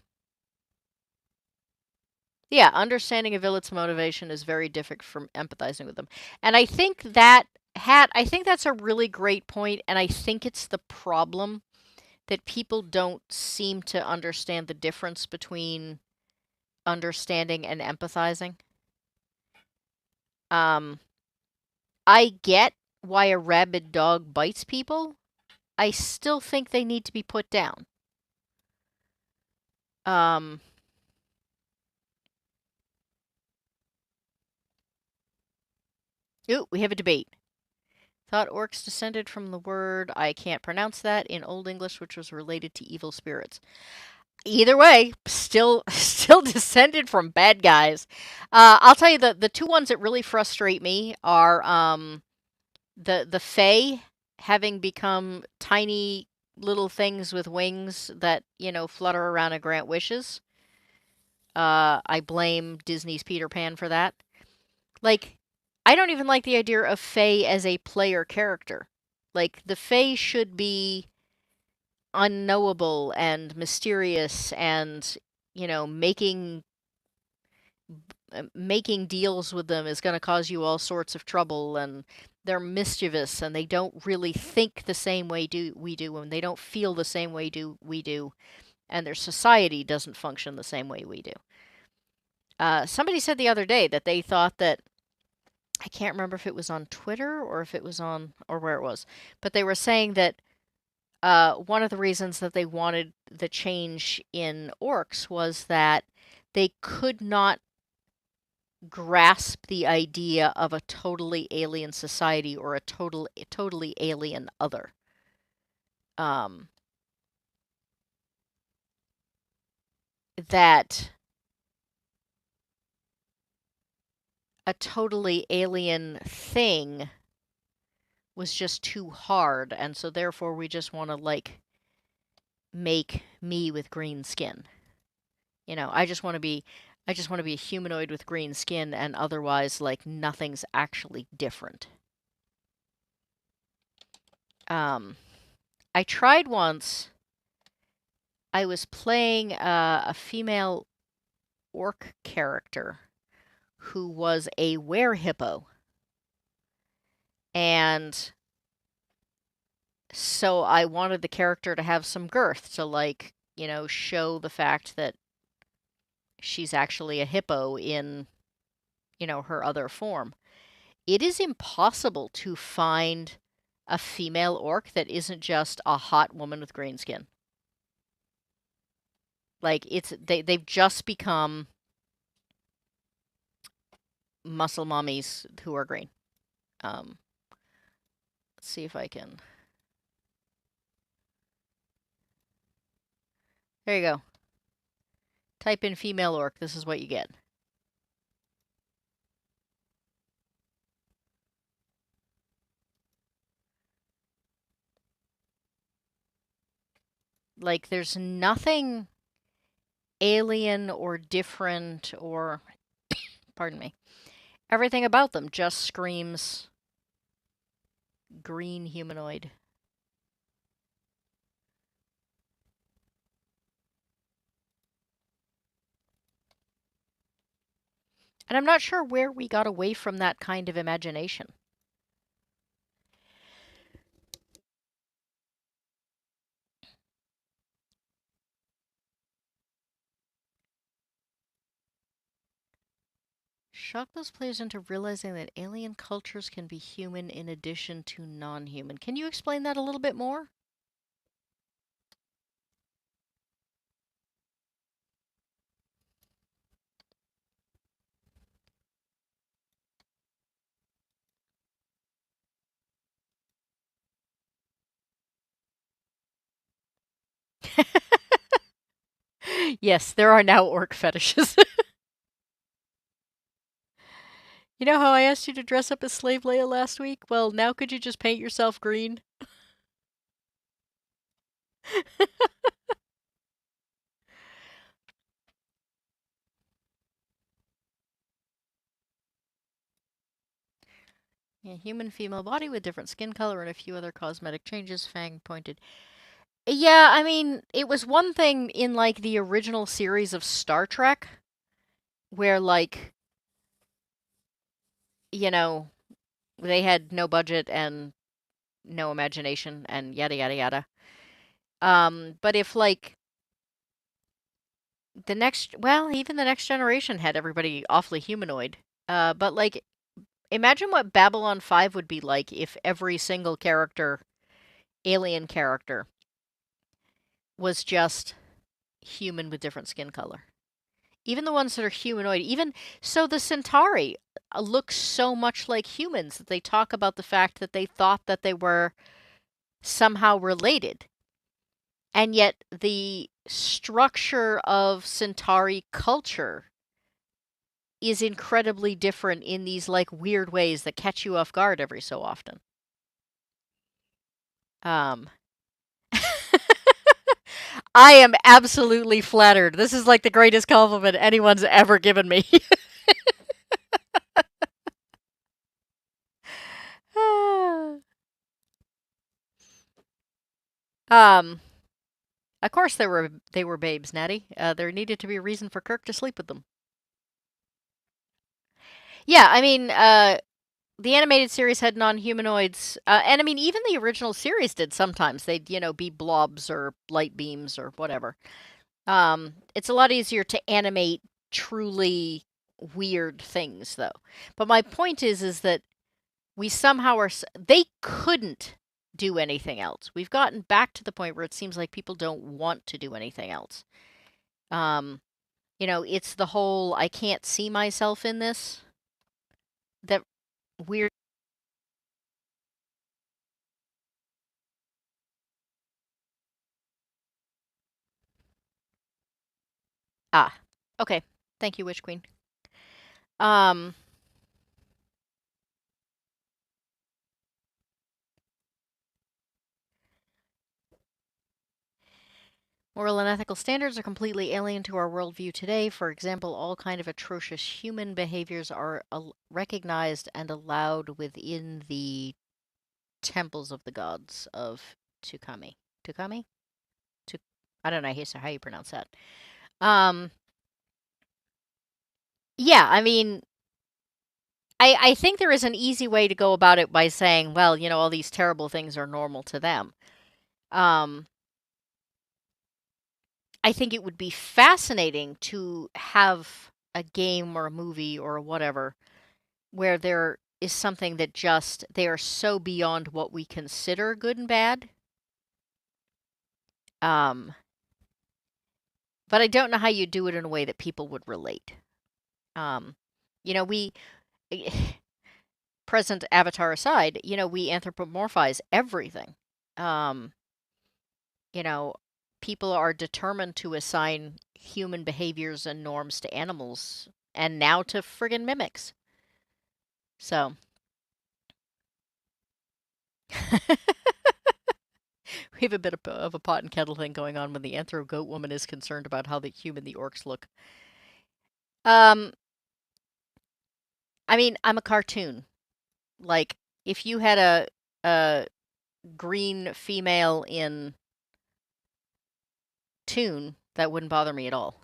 yeah, understanding a villain's motivation is very different from empathizing with them. And I think that's a really great point, and I think it's the problem that people don't seem to understand the difference between understanding and empathizing. Um, I get why a rabid dog bites people. I still think they need to be put down. Um, ooh, we have a debate. Thought orcs descended from the word, I can't pronounce that, in Old English, which was related to evil spirits. Either way, still still descended from bad guys. I'll tell you the two ones that really frustrate me are the Fae having become tiny little things with wings that, flutter around and grant wishes. I blame Disney's Peter Pan for that. Like, I don't even like the idea of Fae as a player character. Like, the Fae should be unknowable and mysterious and, making deals with them is going to cause you all sorts of trouble, and they're mischievous and they don't really think the same way we do and they don't feel the same way do we do, and their society doesn't function the same way we do. Somebody said the other day that they thought that, I can't remember if it was on Twitter or if it was on, or where it was, but they were saying that one of the reasons that they wanted the change in orcs was that they could not grasp the idea of a totally alien society or a totally alien other. Um, that a totally alien thing was just too hard, and so therefore we just want to like make me with green skin. You know, I just want to be a humanoid with green skin, and otherwise like nothing's actually different. Um, I tried once. I was playing a female orc character who was a were-hippo. And so I wanted the character to have some girth to, like, you know, show the fact that she's actually a hippo in, you know, her other form. It is impossible to find a female orc that isn't just a hot woman with green skin. Like, they've just become muscle mommies who are green. Let's see if I can. There you go. Type in female orc. This is what you get. Like, there's nothing alien or different or, pardon me, everything about them just screams green humanoid. And I'm not sure where we got away from that kind of imagination. Shock those players into realizing that alien cultures can be human in addition to non-human. Can you explain that a little bit more? Yes, there are now orc fetishes. You know how I asked you to dress up as Slave Leia last week? Well, now could you just paint yourself green? Yeah, human female body with different skin color and a few other cosmetic changes, fang pointed. Yeah, I mean, it was one thing in like the original series of Star Trek where like, you know, they had no budget and no imagination and yada yada yada. But if like the next, well, even the next generation had everybody awfully humanoid. But like, imagine what Babylon 5 would be like if every single character, alien character, was just human with different skin color. Even the ones that are humanoid, even so, the Centauri look so much like humans that they talk about the fact that they thought that they were somehow related. And yet, the structure of Centauri culture is incredibly different in these like weird ways that catch you off guard every so often. Um, I am absolutely flattered. This is like the greatest compliment anyone's ever given me. um, of course they were babes, Natty. There needed to be a reason for Kirk to sleep with them. Yeah, I mean, the animated series had non-humanoids, and I mean, even the original series did sometimes. They'd, you know, be blobs or light beams or whatever. It's a lot easier to animate truly weird things, though. But my point is that we somehow are. They couldn't do anything else. We've gotten back to the point where it seems like people don't want to do anything else. Um, it's the whole I can't see myself in this. That weird. Ah, okay. Thank you, Witch Queen. Um, Moral and ethical standards are completely alien to our worldview today. For example, all kind of atrocious human behaviors are recognized and allowed within the temples of the gods of Tukami. Tukami? Tuk I don't know how you pronounce that. Um, yeah, I mean, I think there is an easy way to go about it by saying, well, all these terrible things are normal to them. Um, I think it would be fascinating to have a game or a movie or whatever where there is something that just they are so beyond what we consider good and bad. Um, but I don't know how you do it in a way that people would relate. Um, we present Avatar aside, we anthropomorphize everything. Um, you know, People are determined to assign human behaviors and norms to animals and now to friggin' mimics. So, we have a bit of a pot and kettle thing going on when the anthro goat woman is concerned about how the human the orcs look. Um, I mean, I'm a cartoon. Like, if you had a green female in Toon, that wouldn't bother me at all.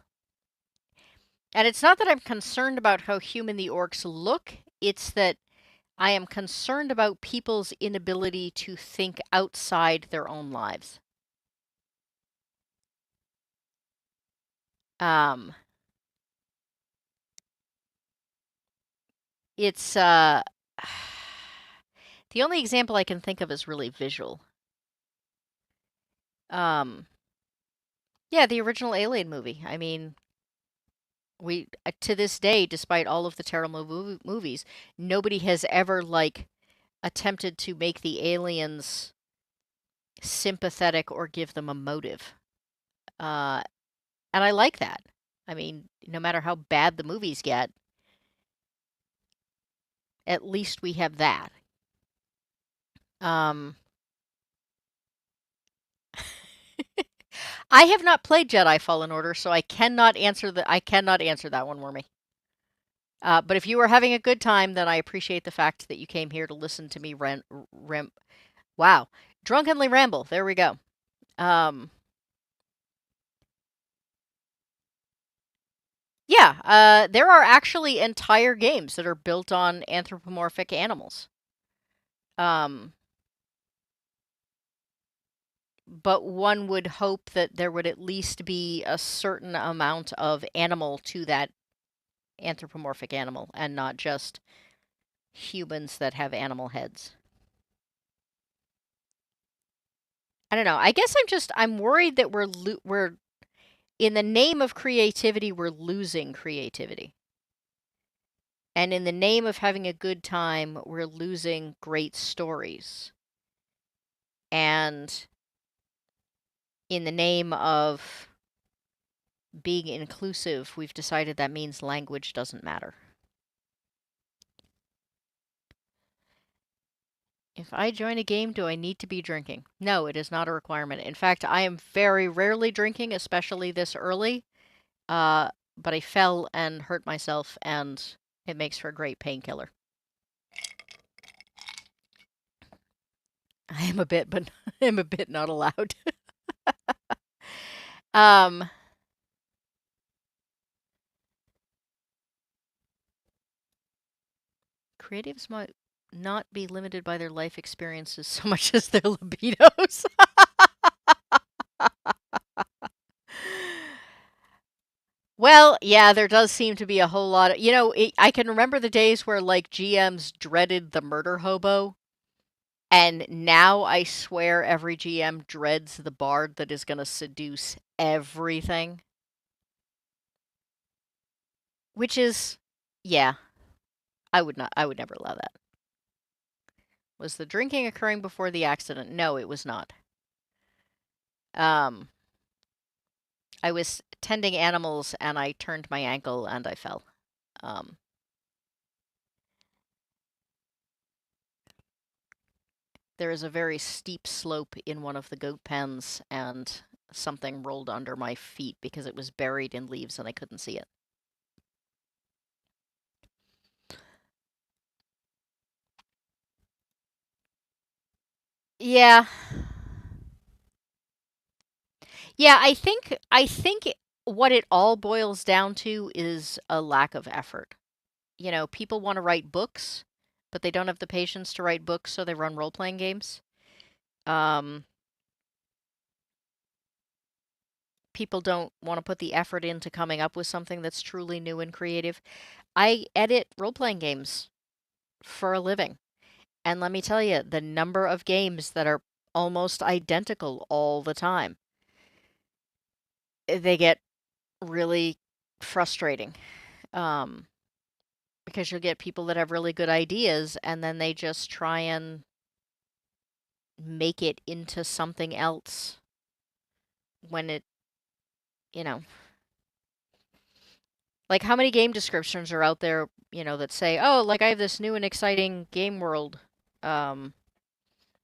And it's not that I'm concerned about how human the orcs look, it's that I am concerned about people's inability to think outside their own lives. Um, it's the only example I can think of is really visual. Um, yeah, the original Alien movie. I mean, we to this day, despite all of the terrible movies, nobody has ever attempted to make the aliens sympathetic or give them a motive. Uh, and I like that. I mean, no matter how bad the movies get, at least we have that. Um, I have not played Jedi Fallen Order, so I cannot answer that one, Wormy. But if you are having a good time, then I appreciate the fact that you came here to listen to me wow, drunkenly ramble. There we go. Um, yeah, there are actually entire games that are built on anthropomorphic animals. Um, but one would hope that there would at least be a certain amount of animal to that anthropomorphic animal and not just humans that have animal heads. I don't know. I guess I'm worried that we're in the name of creativity, we're losing creativity. And in the name of having a good time, we're losing great stories. And in the name of being inclusive, we've decided that means language doesn't matter. If I join a game, do I need to be drinking? No, it is not a requirement. In fact, I am very rarely drinking, especially this early. But I fell and hurt myself, and it makes for a great painkiller. I am a bit, but I'm a bit not allowed. um, Creatives might not be limited by their life experiences so much as their libidos. Well, yeah, there does seem to be a whole lot of, I can remember the days where like GMs dreaded the murder hobo, and now I swear every GM dreads the bard that is going to seduce everything, which is, yeah, I would never allow that. Was the drinking occurring before the accident? No, it was not. Um, I was tending animals and I turned my ankle and I fell. Um, there is a very steep slope in one of the goat pens, and something rolled under my feet because it was buried in leaves and I couldn't see it. Yeah. Yeah, I think what it all boils down to is a lack of effort. People want to write books, but they don't have the patience to write books, so they run role-playing games. Um, People don't want to put the effort into coming up with something that's truly new and creative. I edit role-playing games for a living. And let me tell you, the number of games that are almost identical all the time, they get really frustrating. Um, because you'll get people that have really good ideas and then they just try and make it into something else when you know, like how many game descriptions are out there, that say, "Oh, like I have this new and exciting game world. Um,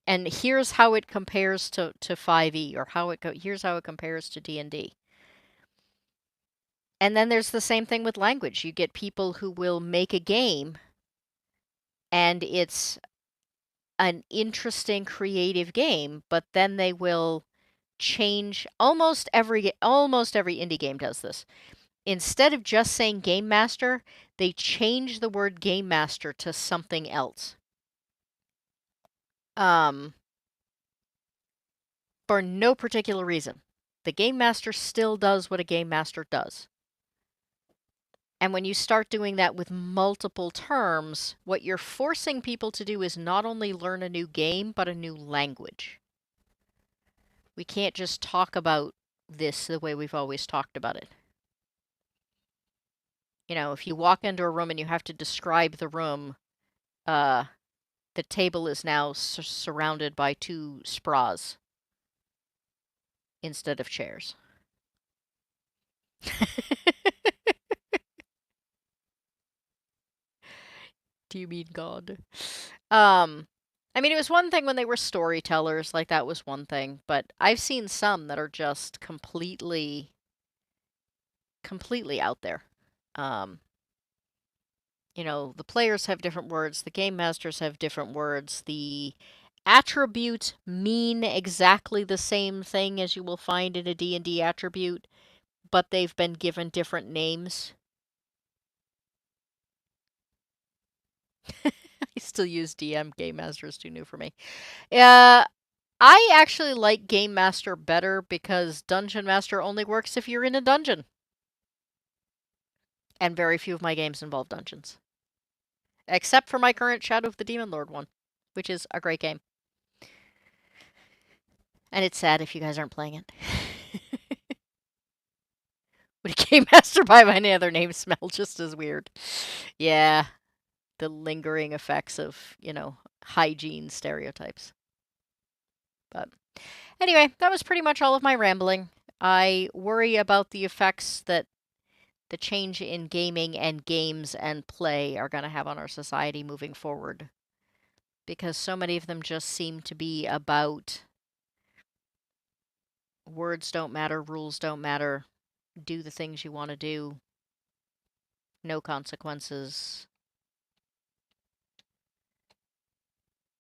and here's how it compares to 5e, or here's how it compares to D&D." And then there's the same thing with language. You get people who will make a game and it's an interesting creative game, but then they will change almost every indie game does this. Instead of just saying game master, they change the word game master to something else. Um, for no particular reason. The game master still does what a game master does. And when you start doing that with multiple terms, what you're forcing people to do is not only learn a new game, but a new language. We can't just talk about this the way we've always talked about it. If you walk into a room and you have to describe the room, uh, the table is now surrounded by two spras instead of chairs. Do you mean God? I mean, it was one thing when they were storytellers, like that was one thing, but I've seen some that are just completely out there. Um, the players have different words, the game masters have different words, the attributes mean exactly the same thing as you will find in a D&D attribute, but they've been given different names. I still use DM. Game Master is too new for me. Uh, I actually like Game Master better because Dungeon Master only works if you're in a dungeon. And very few of my games involve dungeons. Except for my current Shadow of the Demon Lord one, which is a great game. And it's sad if you guys aren't playing it. Would a Game Master by my other name smell just as weird? Yeah, the lingering effects of, hygiene stereotypes. But anyway, that was pretty much all of my rambling. I worry about the effects that the change in gaming and games and play are going to have on our society moving forward. Because so many of them just seem to be about words don't matter, rules don't matter, do the things you want to do, no consequences.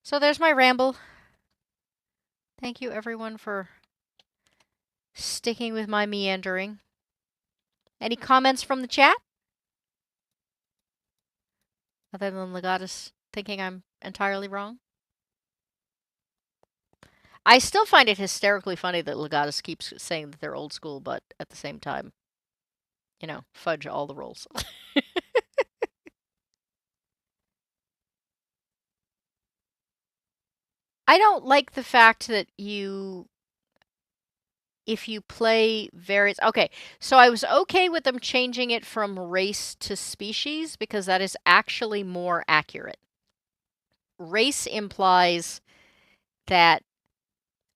So there's my ramble. Thank you everyone for sticking with my meandering. Any comments from the chat? Other than Legatus thinking I'm entirely wrong? I still find it hysterically funny that Legatus keeps saying that they're old school, but at the same time, fudge all the rules. I don't like the fact that if you play various. Okay, so I was okay with them changing it from race to species because that is actually more accurate. Race implies that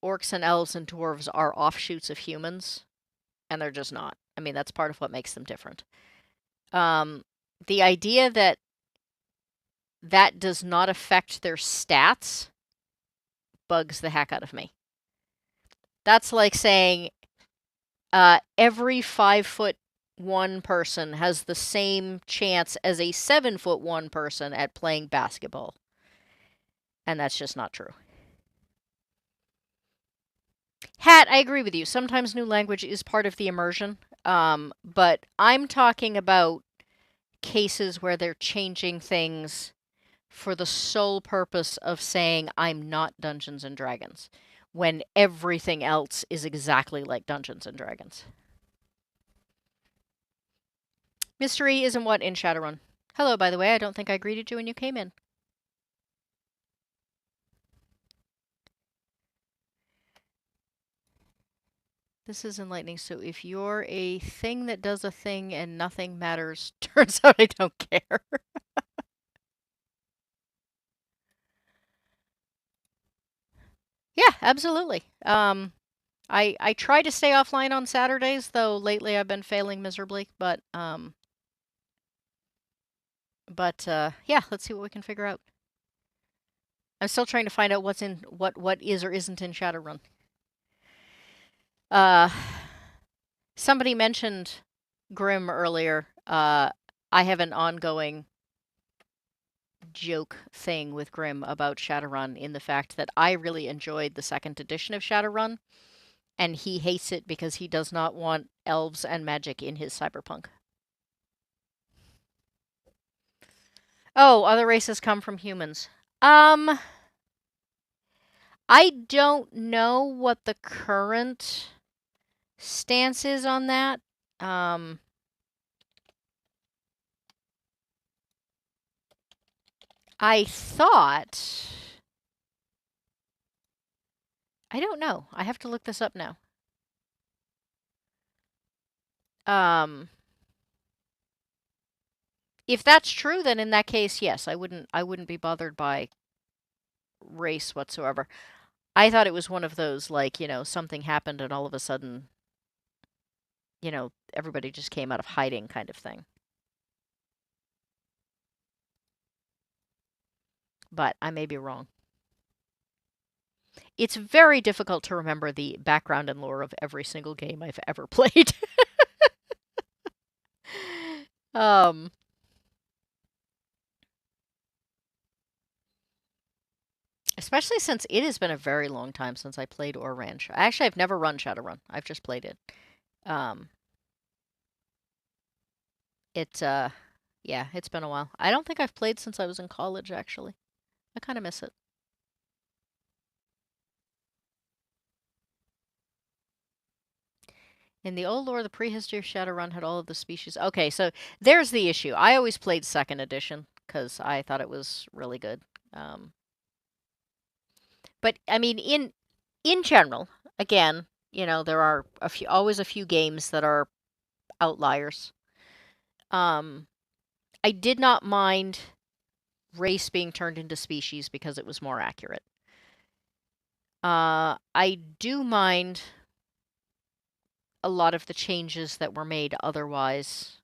orcs and elves and dwarves are offshoots of humans, and they're just not. I mean, that's part of what makes them different. Um, the idea that that does not affect their stats bugs the heck out of me. That's like saying every 5'1" person has the same chance as a 7'1" person at playing basketball. And that's just not true. Hat, I agree with you. Sometimes new language is part of the immersion. But I'm talking about cases where they're changing things for the sole purpose of saying I'm not Dungeons and Dragons, when everything else is exactly like Dungeons and Dragons. Mystery isn't what in Shadowrun. Hello, by the way. I don't think I greeted you when you came in. This is enlightening. So if you're a thing that does a thing and nothing matters, turns out I don't care. Yeah, absolutely. I try to stay offline on Saturdays, though lately I've been failing miserably. But yeah, let's see what we can figure out. I'm still trying to find out what is or isn't in Shadowrun. Uh, Somebody mentioned Grimm earlier. I have an ongoing joke thing with Grimm about Shadowrun in the fact that I really enjoyed the second edition of Shadowrun, and he hates it because he does not want elves and magic in his cyberpunk. Oh, other races come from humans. Um, I don't know what the current stance is on that. Um, I thought. I don't know. I have to look this up now. Um, if that's true, then in that case, yes, I wouldn't be bothered by race whatsoever. I thought it was one of those like, something happened and all of a sudden, everybody just came out of hiding kind of thing. But I may be wrong. It's very difficult to remember the background and lore of every single game I've ever played. um, Especially since it has been a very long time since I played or ran. Actually, I've never run Shadowrun. I've just played it. Um, it yeah, it's been a while. I don't think I've played since I was in college actually. I kind of miss it. In the old lore, the prehistory of Shadowrun had all of the species. Okay, so there's the issue. I always played second edition because I thought it was really good. Um, but I mean, in general, again, there are always a few games that are outliers. Um, I did not mind race being turned into species because it was more accurate. I do mind a lot of the changes that were made otherwise.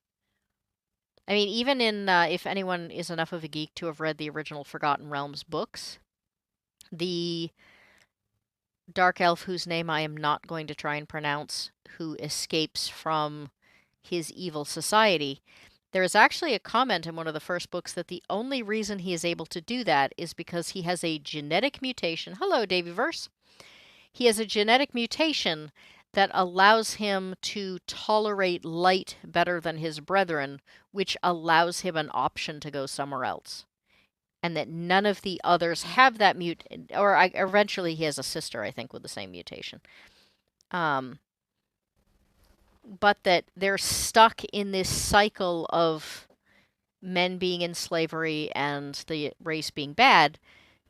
I mean, even if anyone is enough of a geek to have read the original Forgotten Realms books, the dark elf whose name I am not going to try and pronounce, who escapes from his evil society, there is actually a comment in one of the first books that the only reason he is able to do that is because he has a genetic mutation. Hello, Davyverse. He has a genetic mutation that allows him to tolerate light better than his brethren, which allows him an option to go somewhere else. And that none of the others have that eventually he has a sister, I think, with the same mutation. Um, but that they're stuck in this cycle of men being in slavery and the race being bad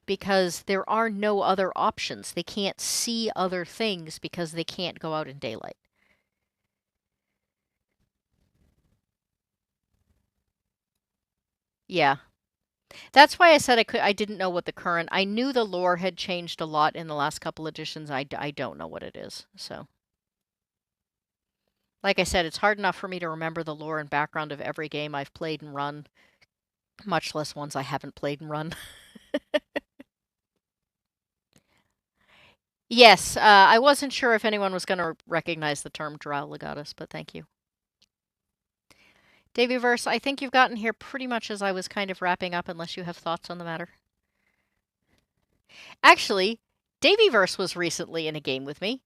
because there are no other options. They can't see other things because they can't go out in daylight. Yeah. That's why I said I didn't know what the current. I knew the lore had changed a lot in the last couple editions. I don't know what it is. So, like I said, it's hard enough for me to remember the lore and background of every game I've played and run, much less ones I haven't played and run. Yes, I wasn't sure if anyone was going to recognize the term Drow Legatus, but thank you. Davyverse, I think you've gotten here pretty much as I was kind of wrapping up, unless you have thoughts on the matter. Actually, Davyverse was recently in a game with me.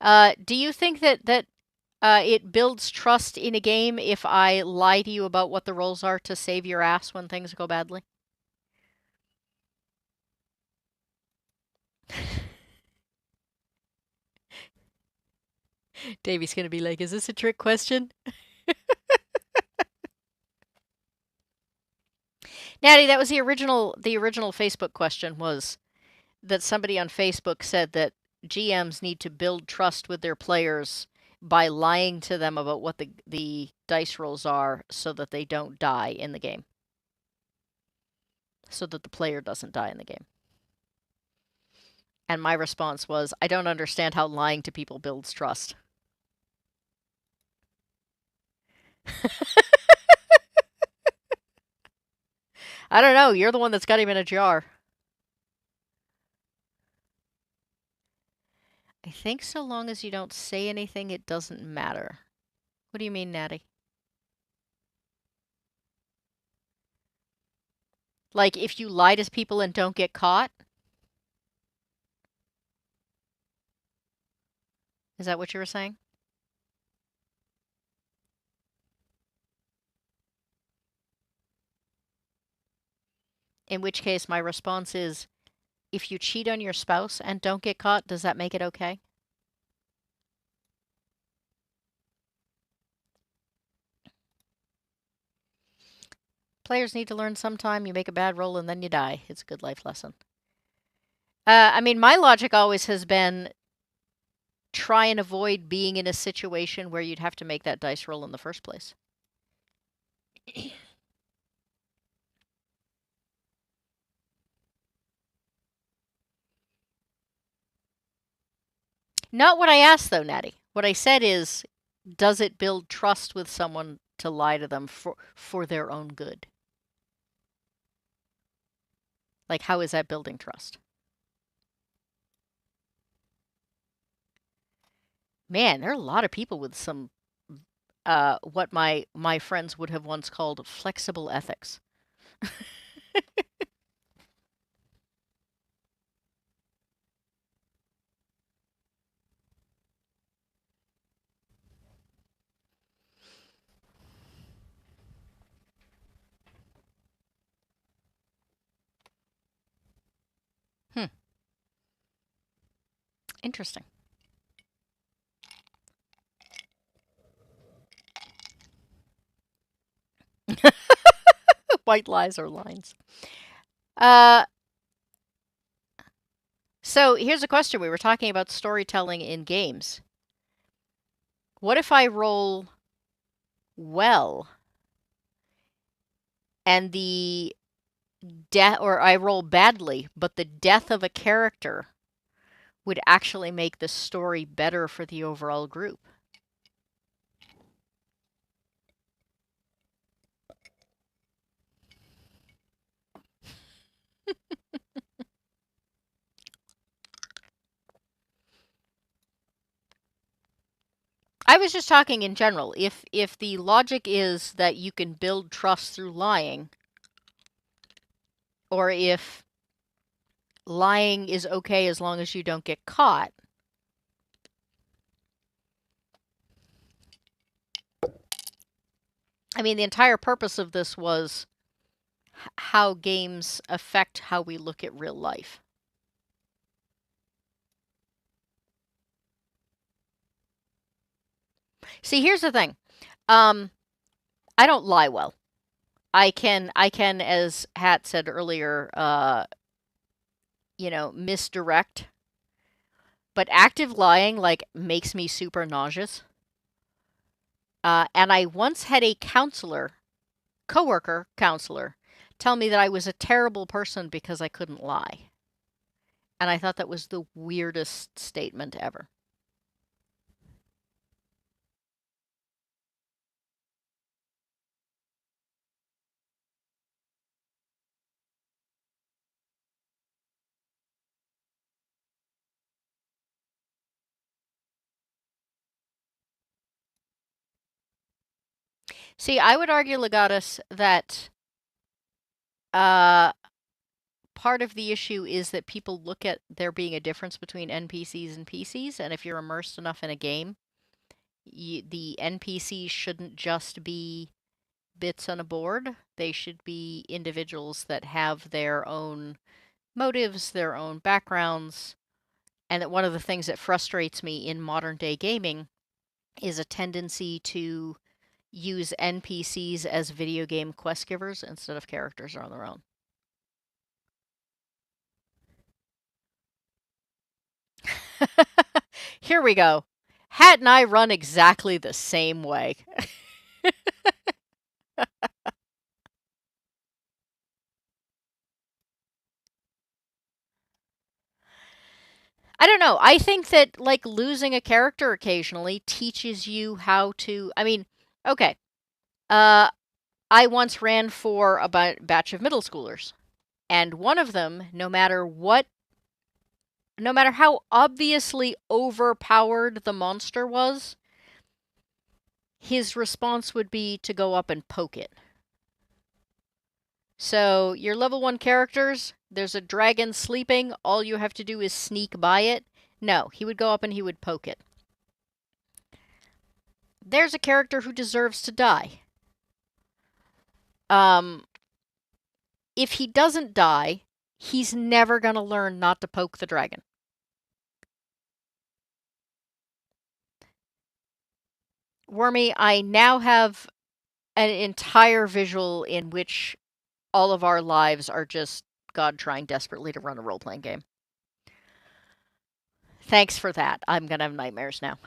Do you think that it builds trust in a game if I lie to you about what the roles are to save your ass when things go badly? Davy's gonna be like, "Is this a trick question?" Natty, that was the original. The original Facebook question was that somebody on Facebook said that GMs need to build trust with their players by lying to them about what the dice rolls are so that they don't die in the game. So that the player doesn't die in the game. And my response was, I don't understand how lying to people builds trust. I don't know. You're the one that's got him in a jar. I think so long as you don't say anything, it doesn't matter. What do you mean, Natty? Like, if you lie to people and don't get caught? Is that what you were saying? In which case, my response is, if you cheat on your spouse and don't get caught, does that make it okay? Players need to learn sometime. You make a bad roll and then you die. It's a good life lesson. I mean, my logic always has been try and avoid being in a situation where you'd have to make that dice roll in the first place. Not what I asked, though, Natty. What I said is, does it build trust with someone to lie to them for their own good? Like, how is that building trust? Man, there are a lot of people with some what my friends would have once called flexible ethics. Hmm. Interesting. White lies or lines. Uh, so here's a question. We were talking about storytelling in games. What if I roll well and the death, or I roll badly, but the death of a character would actually make the story better for the overall group? I was just talking in general. If the logic is that you can build trust through lying, or if lying is okay as long as you don't get caught. I mean, the entire purpose of this was how games affect how we look at real life. See, here's the thing. Um, I don't lie well. I can, as Hat said earlier, misdirect. But active lying like makes me super nauseous. And I once had a counselor, tell me that I was a terrible person because I couldn't lie. And I thought that was the weirdest statement ever. See, I would argue, Legatus, that uh, part of the issue is that people look at there being a difference between NPCs and PCs, and if you're immersed enough in a game, the NPCs shouldn't just be bits on a board. They should be individuals that have their own motives, their own backgrounds, and that one of the things that frustrates me in modern day gaming is a tendency to use NPCs as video game quest givers instead of characters on their own. Here we go. Hat and I run exactly the same way. I don't know. I think that like losing a character occasionally teaches you how to. I mean, okay. Uh, I once ran for a batch of middle schoolers, and one of them, no matter how obviously overpowered the monster was, his response would be to go up and poke it. So, your level 1 characters, there's a dragon sleeping, all you have to do is sneak by it. No, he would go up and he would poke it. There's a character who deserves to die. Um, if he doesn't die, he's never going to learn not to poke the dragon. Wormy, I now have an entire visual in which all of our lives are just God trying desperately to run a role playing game. Thanks for that. I'm going to have nightmares now.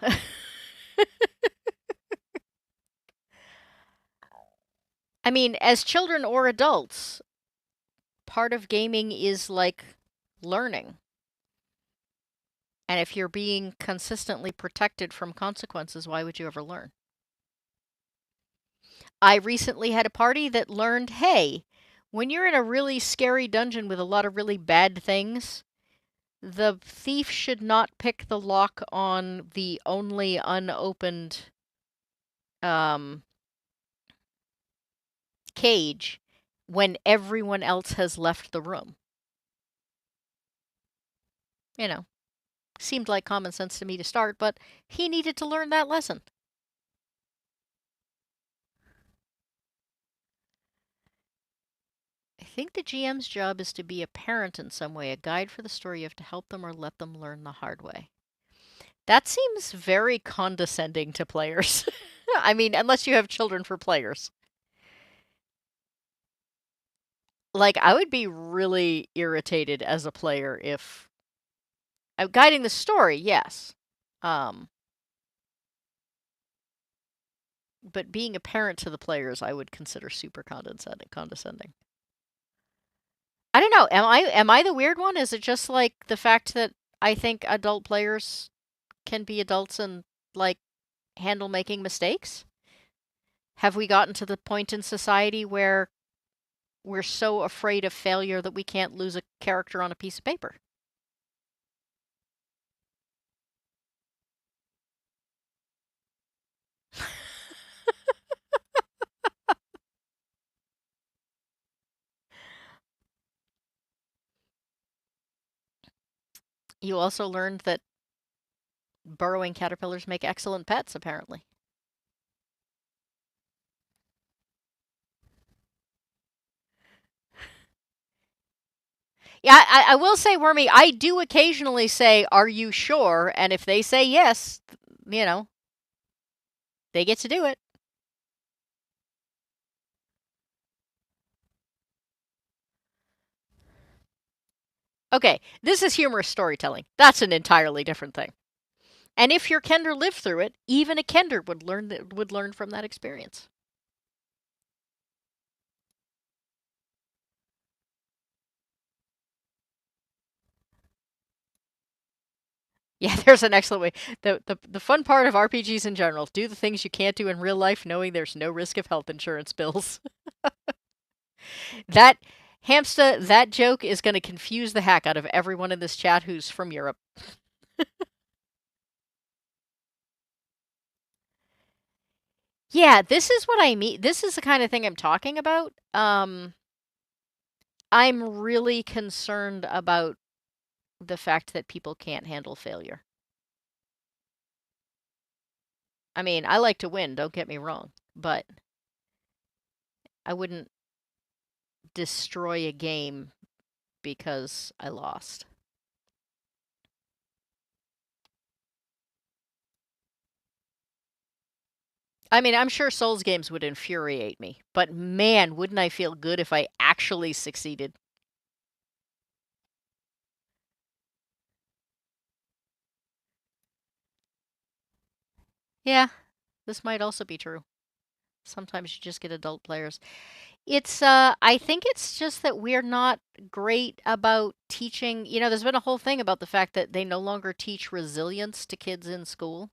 I mean, as children or adults, part of gaming is like learning. And if you're being consistently protected from consequences, why would you ever learn? I recently had a party that learned, hey, when you're in a really scary dungeon with a lot of really bad things, the thief should not pick the lock on the only unopened um, cage when everyone else has left the room. You know, seemed like common sense to me to start, but he needed to learn that lesson. I think the GM's job is to be a parent in some way, a guide for the story. You have to help them or let them learn the hard way. That seems very condescending to players. I mean, unless you have children for players. Like, I would be really irritated as a player if I'm guiding the story, yes. Um, but being a parent to the players, I would consider super condescending. I don't know. Am I the weird one? Is it just like the fact that I think adult players can be adults and like handle making mistakes? Have we gotten to the point in society where we're so afraid of failure that we can't lose a character on a piece of paper? You also learned that burrowing caterpillars make excellent pets, apparently. Yeah, I will say, Wormy, I do occasionally say, "Are you sure?" And if they say yes, you know, They get to do it. Okay, this is humorous storytelling. That's an entirely different thing. And if your Kender lived through it, even a Kender would learn from that experience. Yeah, there's an excellent way. The fun part of RPGs in general, do the things you can't do in real life knowing there's no risk of health insurance bills. That Hamsta, that joke is going to confuse the heck out of everyone in this chat who's from Europe. Yeah, this is what I mean. This is the kind of thing I'm talking about. I'm really concerned about the fact that people can't handle failure. I mean, I like to win, don't get me wrong, but I wouldn't destroy a game because I lost. I mean, I'm sure Souls games would infuriate me, but man, wouldn't I feel good if I actually succeeded. Yeah, this might also be true. Sometimes you just get adult players. I think it's just that we're not great about teaching. There's been a whole thing about the fact that they no longer teach resilience to kids in school.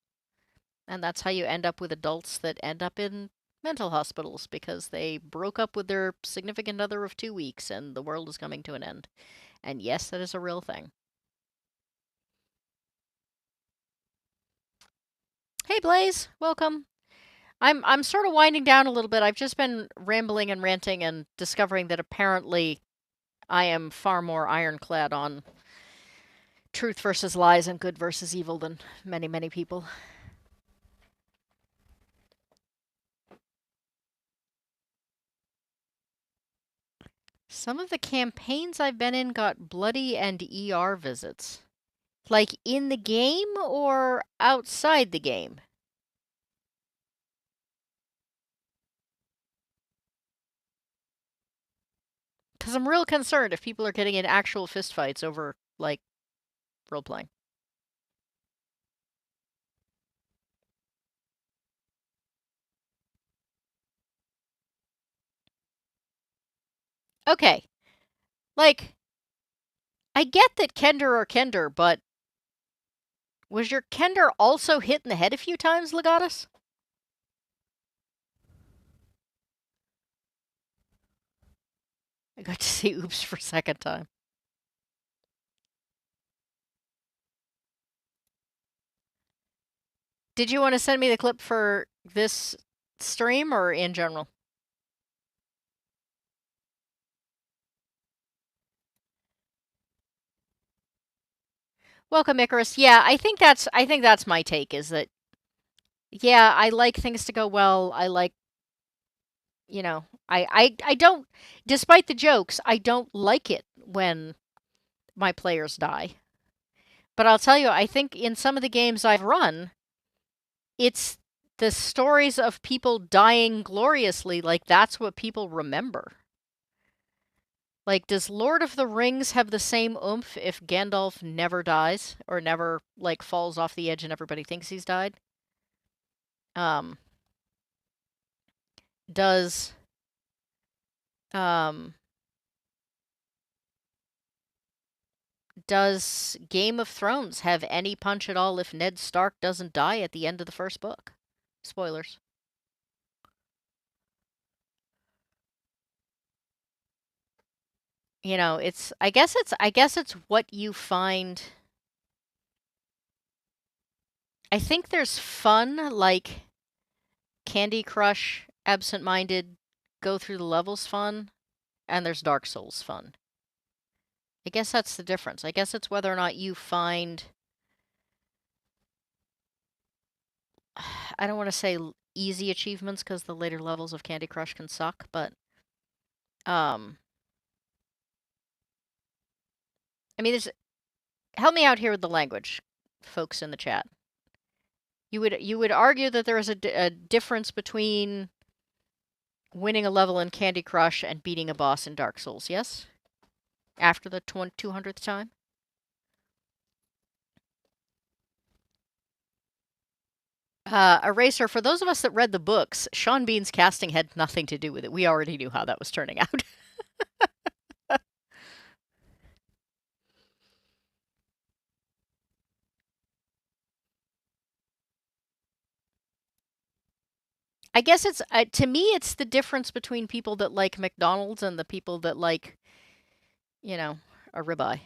And that's how you end up with adults that end up in mental hospitals because they broke up with their significant other of 2 weeks and the world is coming to an end. And yes, that is a real thing. Hey Blaze, welcome. I'm sort of winding down a little bit. I've just been rambling and ranting and discovering that apparently I am far more ironclad on truth versus lies and good versus evil than many, many people. Some of the campaigns I've been in got bloody and ER visits. Like in the game or outside the game? Because I'm real concerned if people are getting in actual fistfights over, like, role playing. Okay, like, I get that Kender are Kender, but was your Kender also hit in the head a few times, Legatus? I got to see Oops for a second time. Did you want to send me the clip for this stream or in general? Welcome, Icarus. Yeah, I think that's my take is that yeah, I like things to go well. I like, I don't, despite the jokes, I don't like it when my players die. But I'll tell you, I think in some of the games I've run, it's the stories of people dying gloriously, like that's what people remember. Like, does Lord of the Rings have the same oomph if Gandalf never dies or never, like, falls off the edge and everybody thinks he's died? Um, does, um, does Game of Thrones have any punch at all if Ned Stark doesn't die at the end of the first book? Spoilers. I guess it's what you find. I think there's fun like Candy Crush, Absent Minded, go through the levels fun, and there's Dark Souls fun. I guess that's the difference. I guess it's whether or not you find. I don't want to say easy achievements because the later levels of Candy Crush can suck, but um, I mean, there's help me out here with the language, folks in the chat. You would argue that there is a difference between winning a level in Candy Crush and beating a boss in Dark Souls, yes? After the 200th time? Eraser, for those of us that read the books, Sean Bean's casting had nothing to do with it. We already knew how that was turning out. I guess it's, to me, it's the difference between people that like McDonald's and the people that like, you know, a ribeye.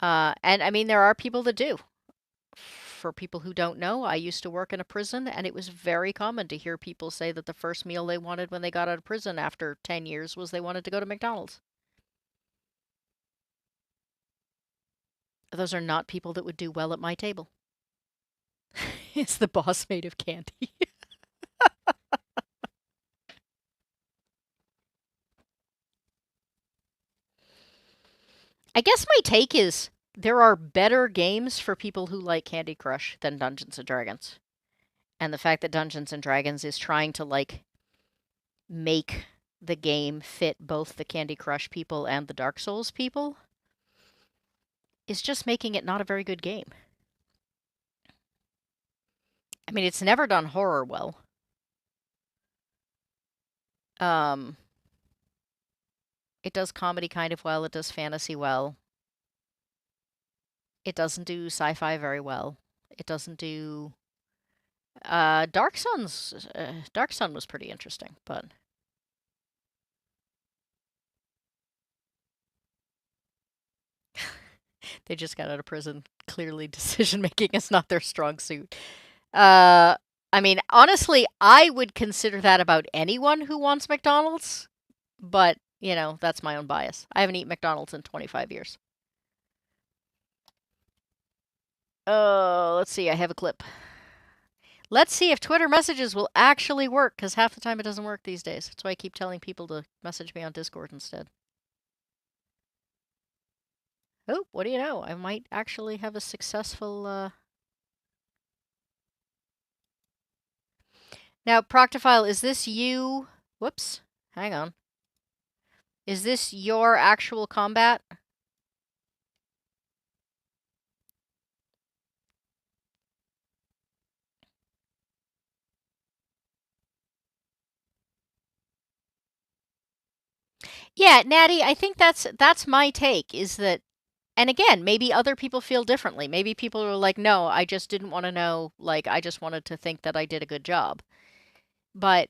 And I mean, there are people that do. For people who don't know, I used to work in a prison, and it was very common to hear people say that the first meal they wanted when they got out of prison after 10 years was they wanted to go to McDonald's. Those are not people that would do well at my table. Is the boss made of candy? I guess my take is there are better games for people who like Candy Crush than Dungeons and Dragons. And the fact that Dungeons and Dragons is trying to like make the game fit both the Candy Crush people and the Dark Souls people is just making it not a very good game. I mean, it's never done horror well. Um, it does comedy kind of well. It does fantasy well. It doesn't do sci-fi very well. It doesn't do. Dark Sun was pretty interesting, but they just got out of prison. Clearly, decision making is not their strong suit. I mean, honestly, I would consider that about anyone who wants McDonald's, but, you know, that's my own bias. I haven't eaten McDonald's in 25 years. Oh, let's see, I have a clip. Let's see if Twitter messages will actually work, because half the time it doesn't work these days. That's why I keep telling people to message me on Discord instead. Oh, what do you know? I might actually have a successful, Now, Proctophile, is this you? Whoops. Hang on. Is this your actual combat? Yeah, Natty, I think that's my take, is that, and again, maybe other people feel differently. Maybe people are like, no, I just didn't want to know, like, I just wanted to think that I did a good job. But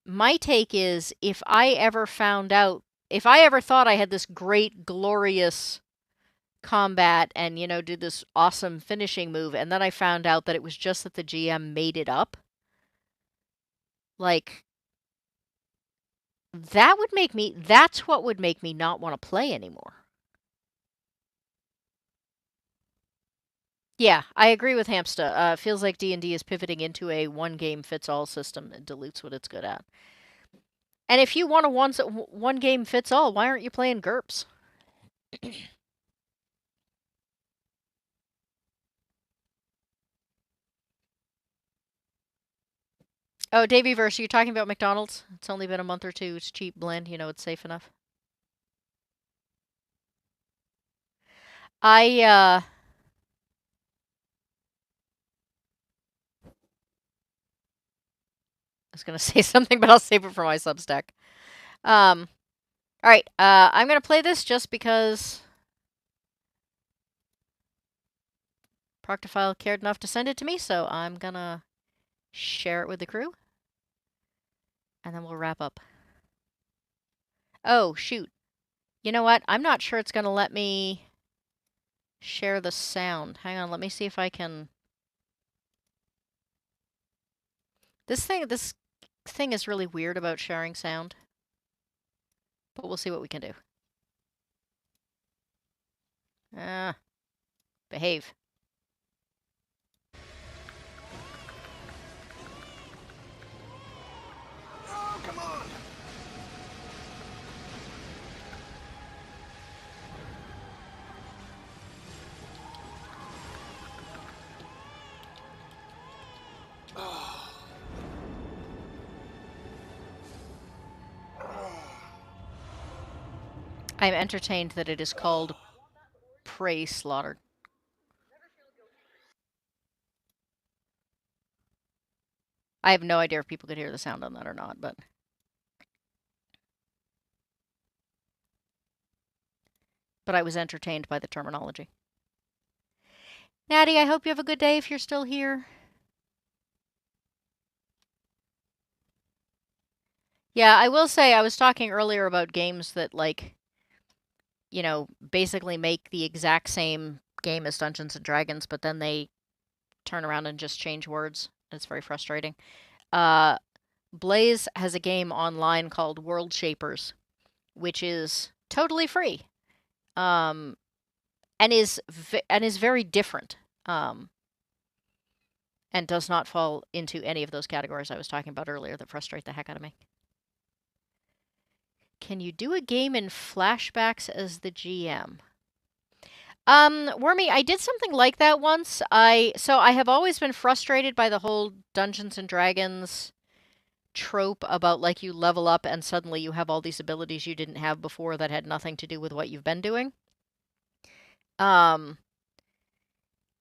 my take is, if I ever found out, if I ever thought I had this great, glorious combat and, you know, did this awesome finishing move, and then I found out that it was just that the GM made it up, like, that's what would make me not want to play anymore. Yeah, I agree with Hamsta. Feels like D&D is pivoting into a one-game-fits-all system that dilutes what it's good at. And if you want a one-game-fits-all, why aren't you playing GURPS? Oh, Davyverse, you're talking about McDonald's? It's only been a month or two. It's cheap blend. You know, it's safe enough. I was going to say something, but I'll save it for my Substack. All right, I'm going to play this just because Proctophile cared enough to send it to me, so I'm going to share it with the crew. And then we'll wrap up. Oh, shoot. You know what? I'm not sure it's going to let me share the sound. Hang on, let me see if I can... This thing is really weird about sharing sound. But we'll see what we can do. Behave. Oh, come on! I'm entertained that it is called prey slaughter. I have no idea if people could hear the sound on that or not, but I was entertained by the terminology. Natty, I hope you have a good day if you're still here. Yeah, I will say I was talking earlier about games that, like, basically make the exact same game as Dungeons and Dragons, but then they turn around and just change words. It's very frustrating. Uh, Blaze has a game online called World Shapers, which is totally free, um, and is very different, um, and does not fall into any of those categories I was talking about earlier that frustrate the heck out of me. Can you do a game in flashbacks as the GM? Wormy, I did something like that once. I have always been frustrated by the whole Dungeons and Dragons trope about, like, you level up and suddenly you have all these abilities you didn't have before that had nothing to do with what you've been doing. Um,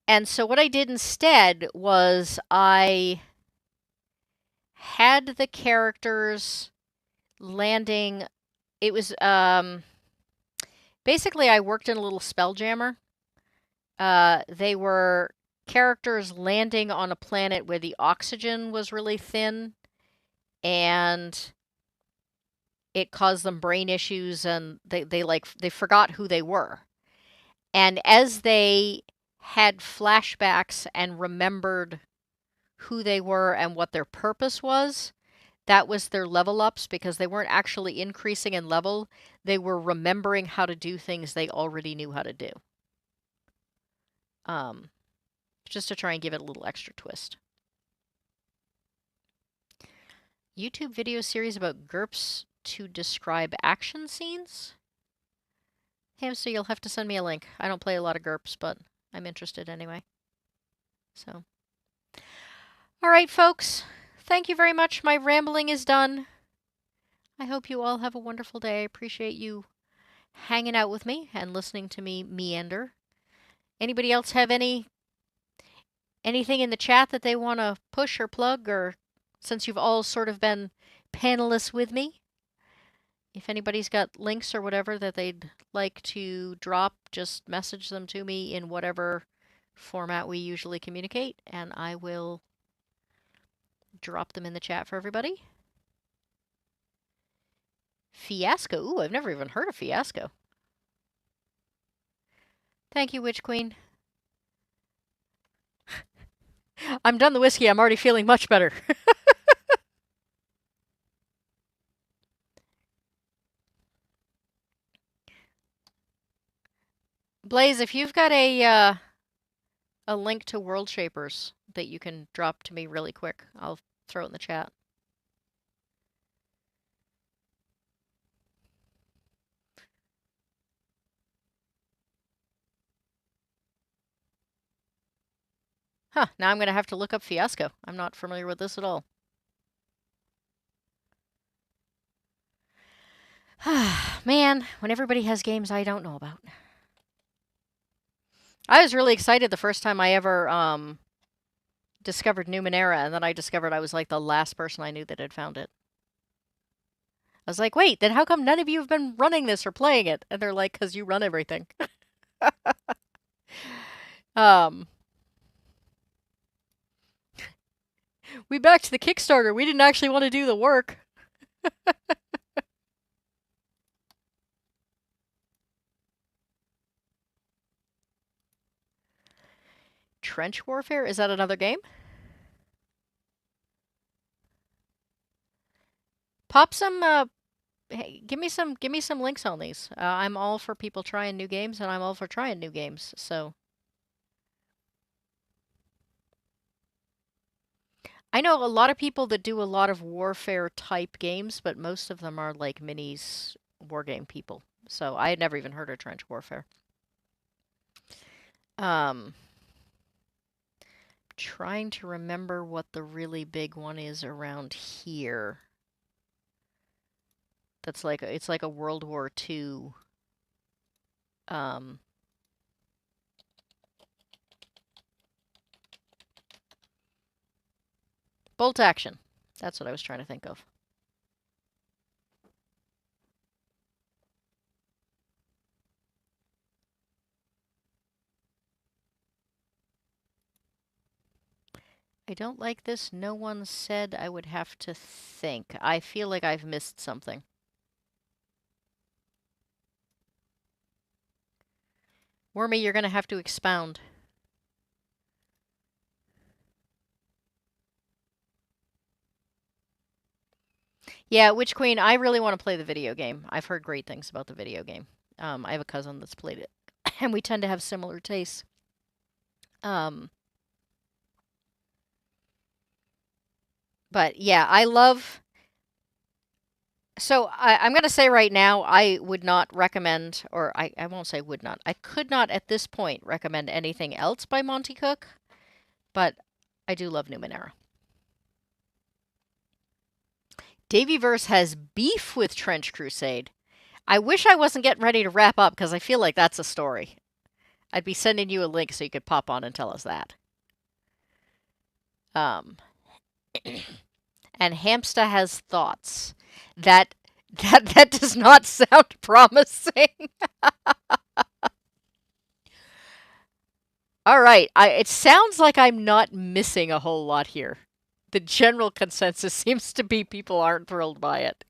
and so what I did instead was I had the characters landing. It was basically I worked in a little spell jammer. They were characters landing on a planet where the oxygen was really thin and it caused them brain issues, and they forgot who they were. And as they had flashbacks and remembered who they were and what their purpose was, that was their level ups, because they weren't actually increasing in level. They were remembering how to do things they already knew how to do. Um, just to try and give it a little extra twist. YouTube video series about GURPS to describe action scenes? Hamster, you'll have to send me a link. I don't play a lot of GURPS, but I'm interested anyway. So, all right, folks. Thank you very much. My rambling is done. I hope you all have a wonderful day. I appreciate you hanging out with me and listening to me meander. Anybody else have anything in the chat that they want to push or plug, or since you've all sort of been panelists with me? If anybody's got links or whatever that they'd like to drop, just message them to me in whatever format we usually communicate, and I will drop them in the chat for everybody. Fiasco. Ooh, I've never even heard of Fiasco. Thank you, Witch Queen. I'm done the whiskey. I'm already feeling much better. Blaze, if you've got a link to World Shapers that you can drop to me really quick, I'll throw it in the chat. Huh, now I'm going to have to look up Fiasco. I'm not familiar with this at all. Man, when everybody has games I don't know about. I was really excited the first time I ever discovered Numenera, and then I discovered I was like the last person I knew that had found it. I was like, wait, then how come none of you have been running this or playing it? And they're like, because you run everything. We backed the Kickstarter. We didn't actually want to do the work. Trench Warfare? Is that another game? Pop some, hey, give me some links on these. I'm all for people trying new games, and I'm all for trying new games, so. I know a lot of people that do a lot of warfare type games, but most of them are like minis wargame people. So I had never even heard of Trench Warfare. Trying to remember what the really big one is around here. That's like it's like a World War II Um, bolt action. That's what I was trying to think of. I don't like this. No one said I would have to think. I feel like I've missed something. Wormy, you're going to have to expound. Yeah, Witch Queen, I really want to play the video game. I've heard great things about the video game. I have a cousin that's played it, and we tend to have similar tastes. Um, but yeah, I love. So I'm going to say right now, I would not recommend, or I won't say would not. I could not at this point recommend anything else by Monty Cook, but I do love Numenera. Davyverse has beef with Trench Crusade. I wish I wasn't getting ready to wrap up because I feel like that's a story. I'd be sending you a link so you could pop on and tell us that. Um, and Hamsta has thoughts. That does not sound promising. All right, it sounds like I'm not missing a whole lot here. The general consensus seems to be people aren't thrilled by it.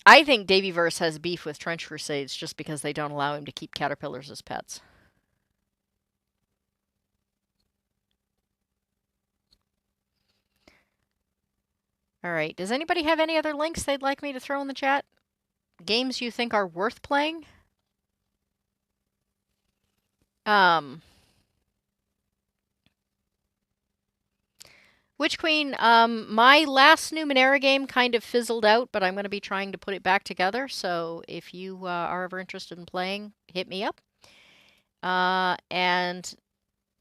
I think Davyverse has beef with Trench Crusades just because they don't allow him to keep caterpillars as pets. All right, does anybody have any other links they'd like me to throw in the chat? Games you think are worth playing? Witch Queen, my last Numenera game kind of fizzled out, but I'm going to be trying to put it back together. So if you are ever interested in playing, hit me up. And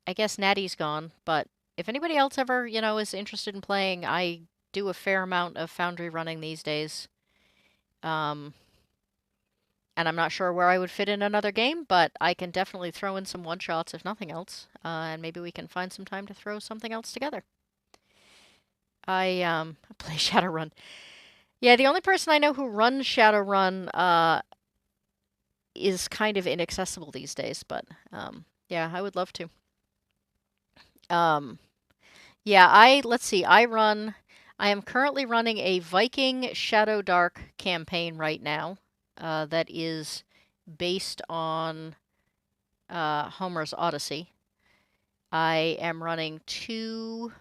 I guess Natty's gone, but if anybody else ever, is interested in playing, I do a fair amount of Foundry running these days. And I'm not sure where I would fit in another game, but I can definitely throw in some one-shots if nothing else. And maybe we can find some time to throw something else together. I play Shadowrun. Yeah, the only person I know who runs Shadowrun is kind of inaccessible these days, but yeah, I would love to. Yeah, let's see, I am currently running a Viking Shadow Dark campaign right now that is based on Homer's Odyssey. I am running 2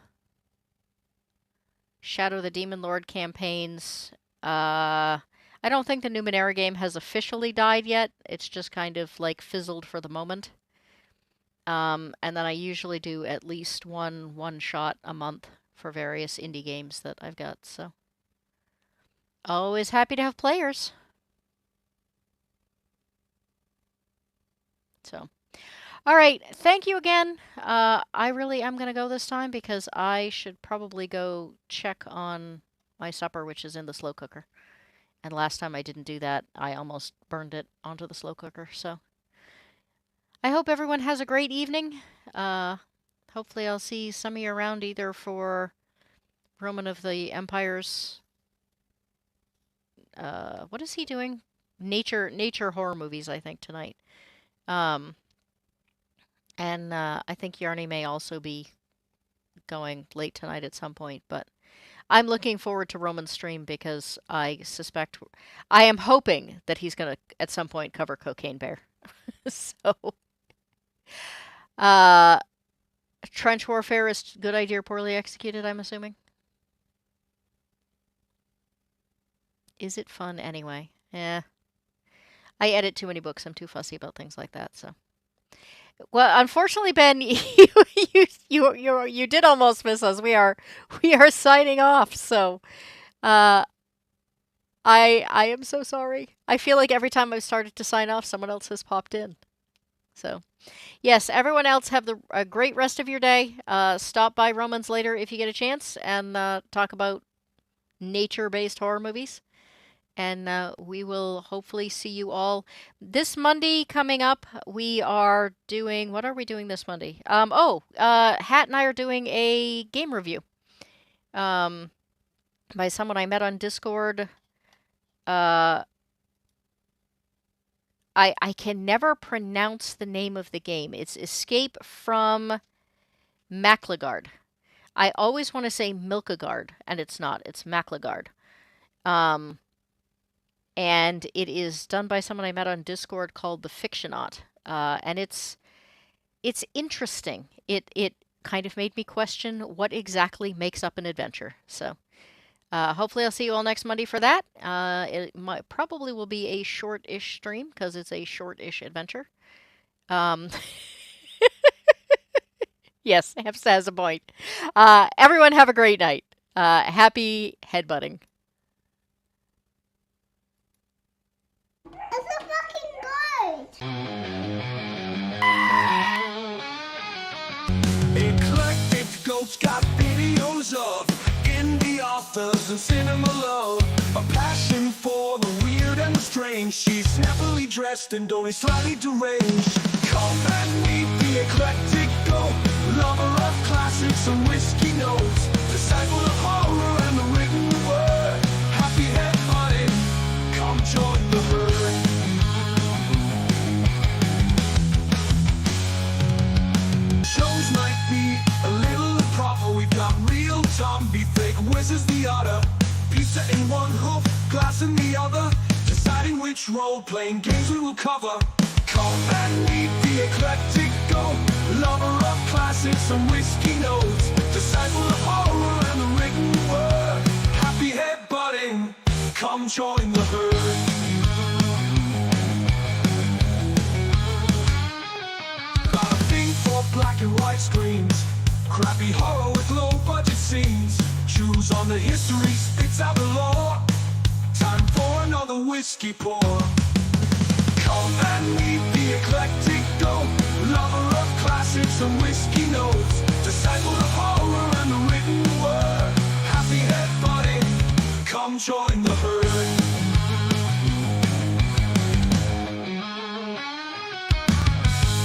Shadow the Demon Lord campaigns. I don't think the Numenera game has officially died yet. It's just kind of like fizzled for the moment. And then I usually do at least one shot a month for various indie games that I've got. So always happy to have players. So. All right, thank you again. I really am going to go this time because I should probably go check on my supper, which is in the slow cooker. And last time I didn't do that, I almost burned it onto the slow cooker. So I hope everyone has a great evening. Hopefully I'll see some of you around either for Roman of the Empire's, what is he doing? Nature horror movies, I think, tonight. And I think Yarny may also be going late tonight at some point, but I'm looking forward to Roman's stream because I am hoping that he's going to at some point cover Cocaine Bear. So, uh, trench warfare is good idea, poorly executed, I'm assuming. Is it fun anyway? Yeah. I edit too many books. I'm too fussy about things like that, so. Well, unfortunately, Ben, you did almost miss us. We are signing off. So, uh, I am so sorry. I feel like every time I've started to sign off, someone else has popped in. So, yes, everyone else have a great rest of your day. Stop by Romans later if you get a chance and talk about nature-based horror movies. And we will hopefully see you all this Monday coming up. We are doing, what are we doing this Monday? Hat and I are doing a game review um, by someone I met on Discord. Uh, I can never pronounce the name of the game. It's Escape from Maclagard. I always want to say Milkagard, and it's not. It's Maclagard. Um, and it is done by someone I met on Discord called the Fictionaut. And it's interesting. It kind of made me question what exactly makes up an adventure. So hopefully I'll see you all next Monday for that. Probably will be a short-ish stream because it's a short-ish adventure. Um, yes, Hamza has a point. Everyone have a great night. Happy headbutting. It's a fucking goat! Eclectic goats got videos of indie authors and cinema love. A passion for the weird and the strange. She's snappily dressed and only slightly deranged. Come and meet the eclectic goat, lover of classics and whiskey notes, disciple of horror and the written word. Happy headbutting, come join the herd. Shows might be a little improper. We've got real zombie, fake whizzes the otter, pizza in one hoof, glass in the other, deciding which role-playing games we will cover. Come and meet the eclectic goat, lover of classics and whiskey notes, disciple of horror and the written word. Happy headbutting, come join the herd. Got a thing for black and white screens, crappy horror with low budget scenes. Choose on the history, spits out the law. Time for another whiskey pour. Come and meet the eclectic goat, lover of classics and whiskey notes, disciple of horror and the written word. Happy headbutting, come join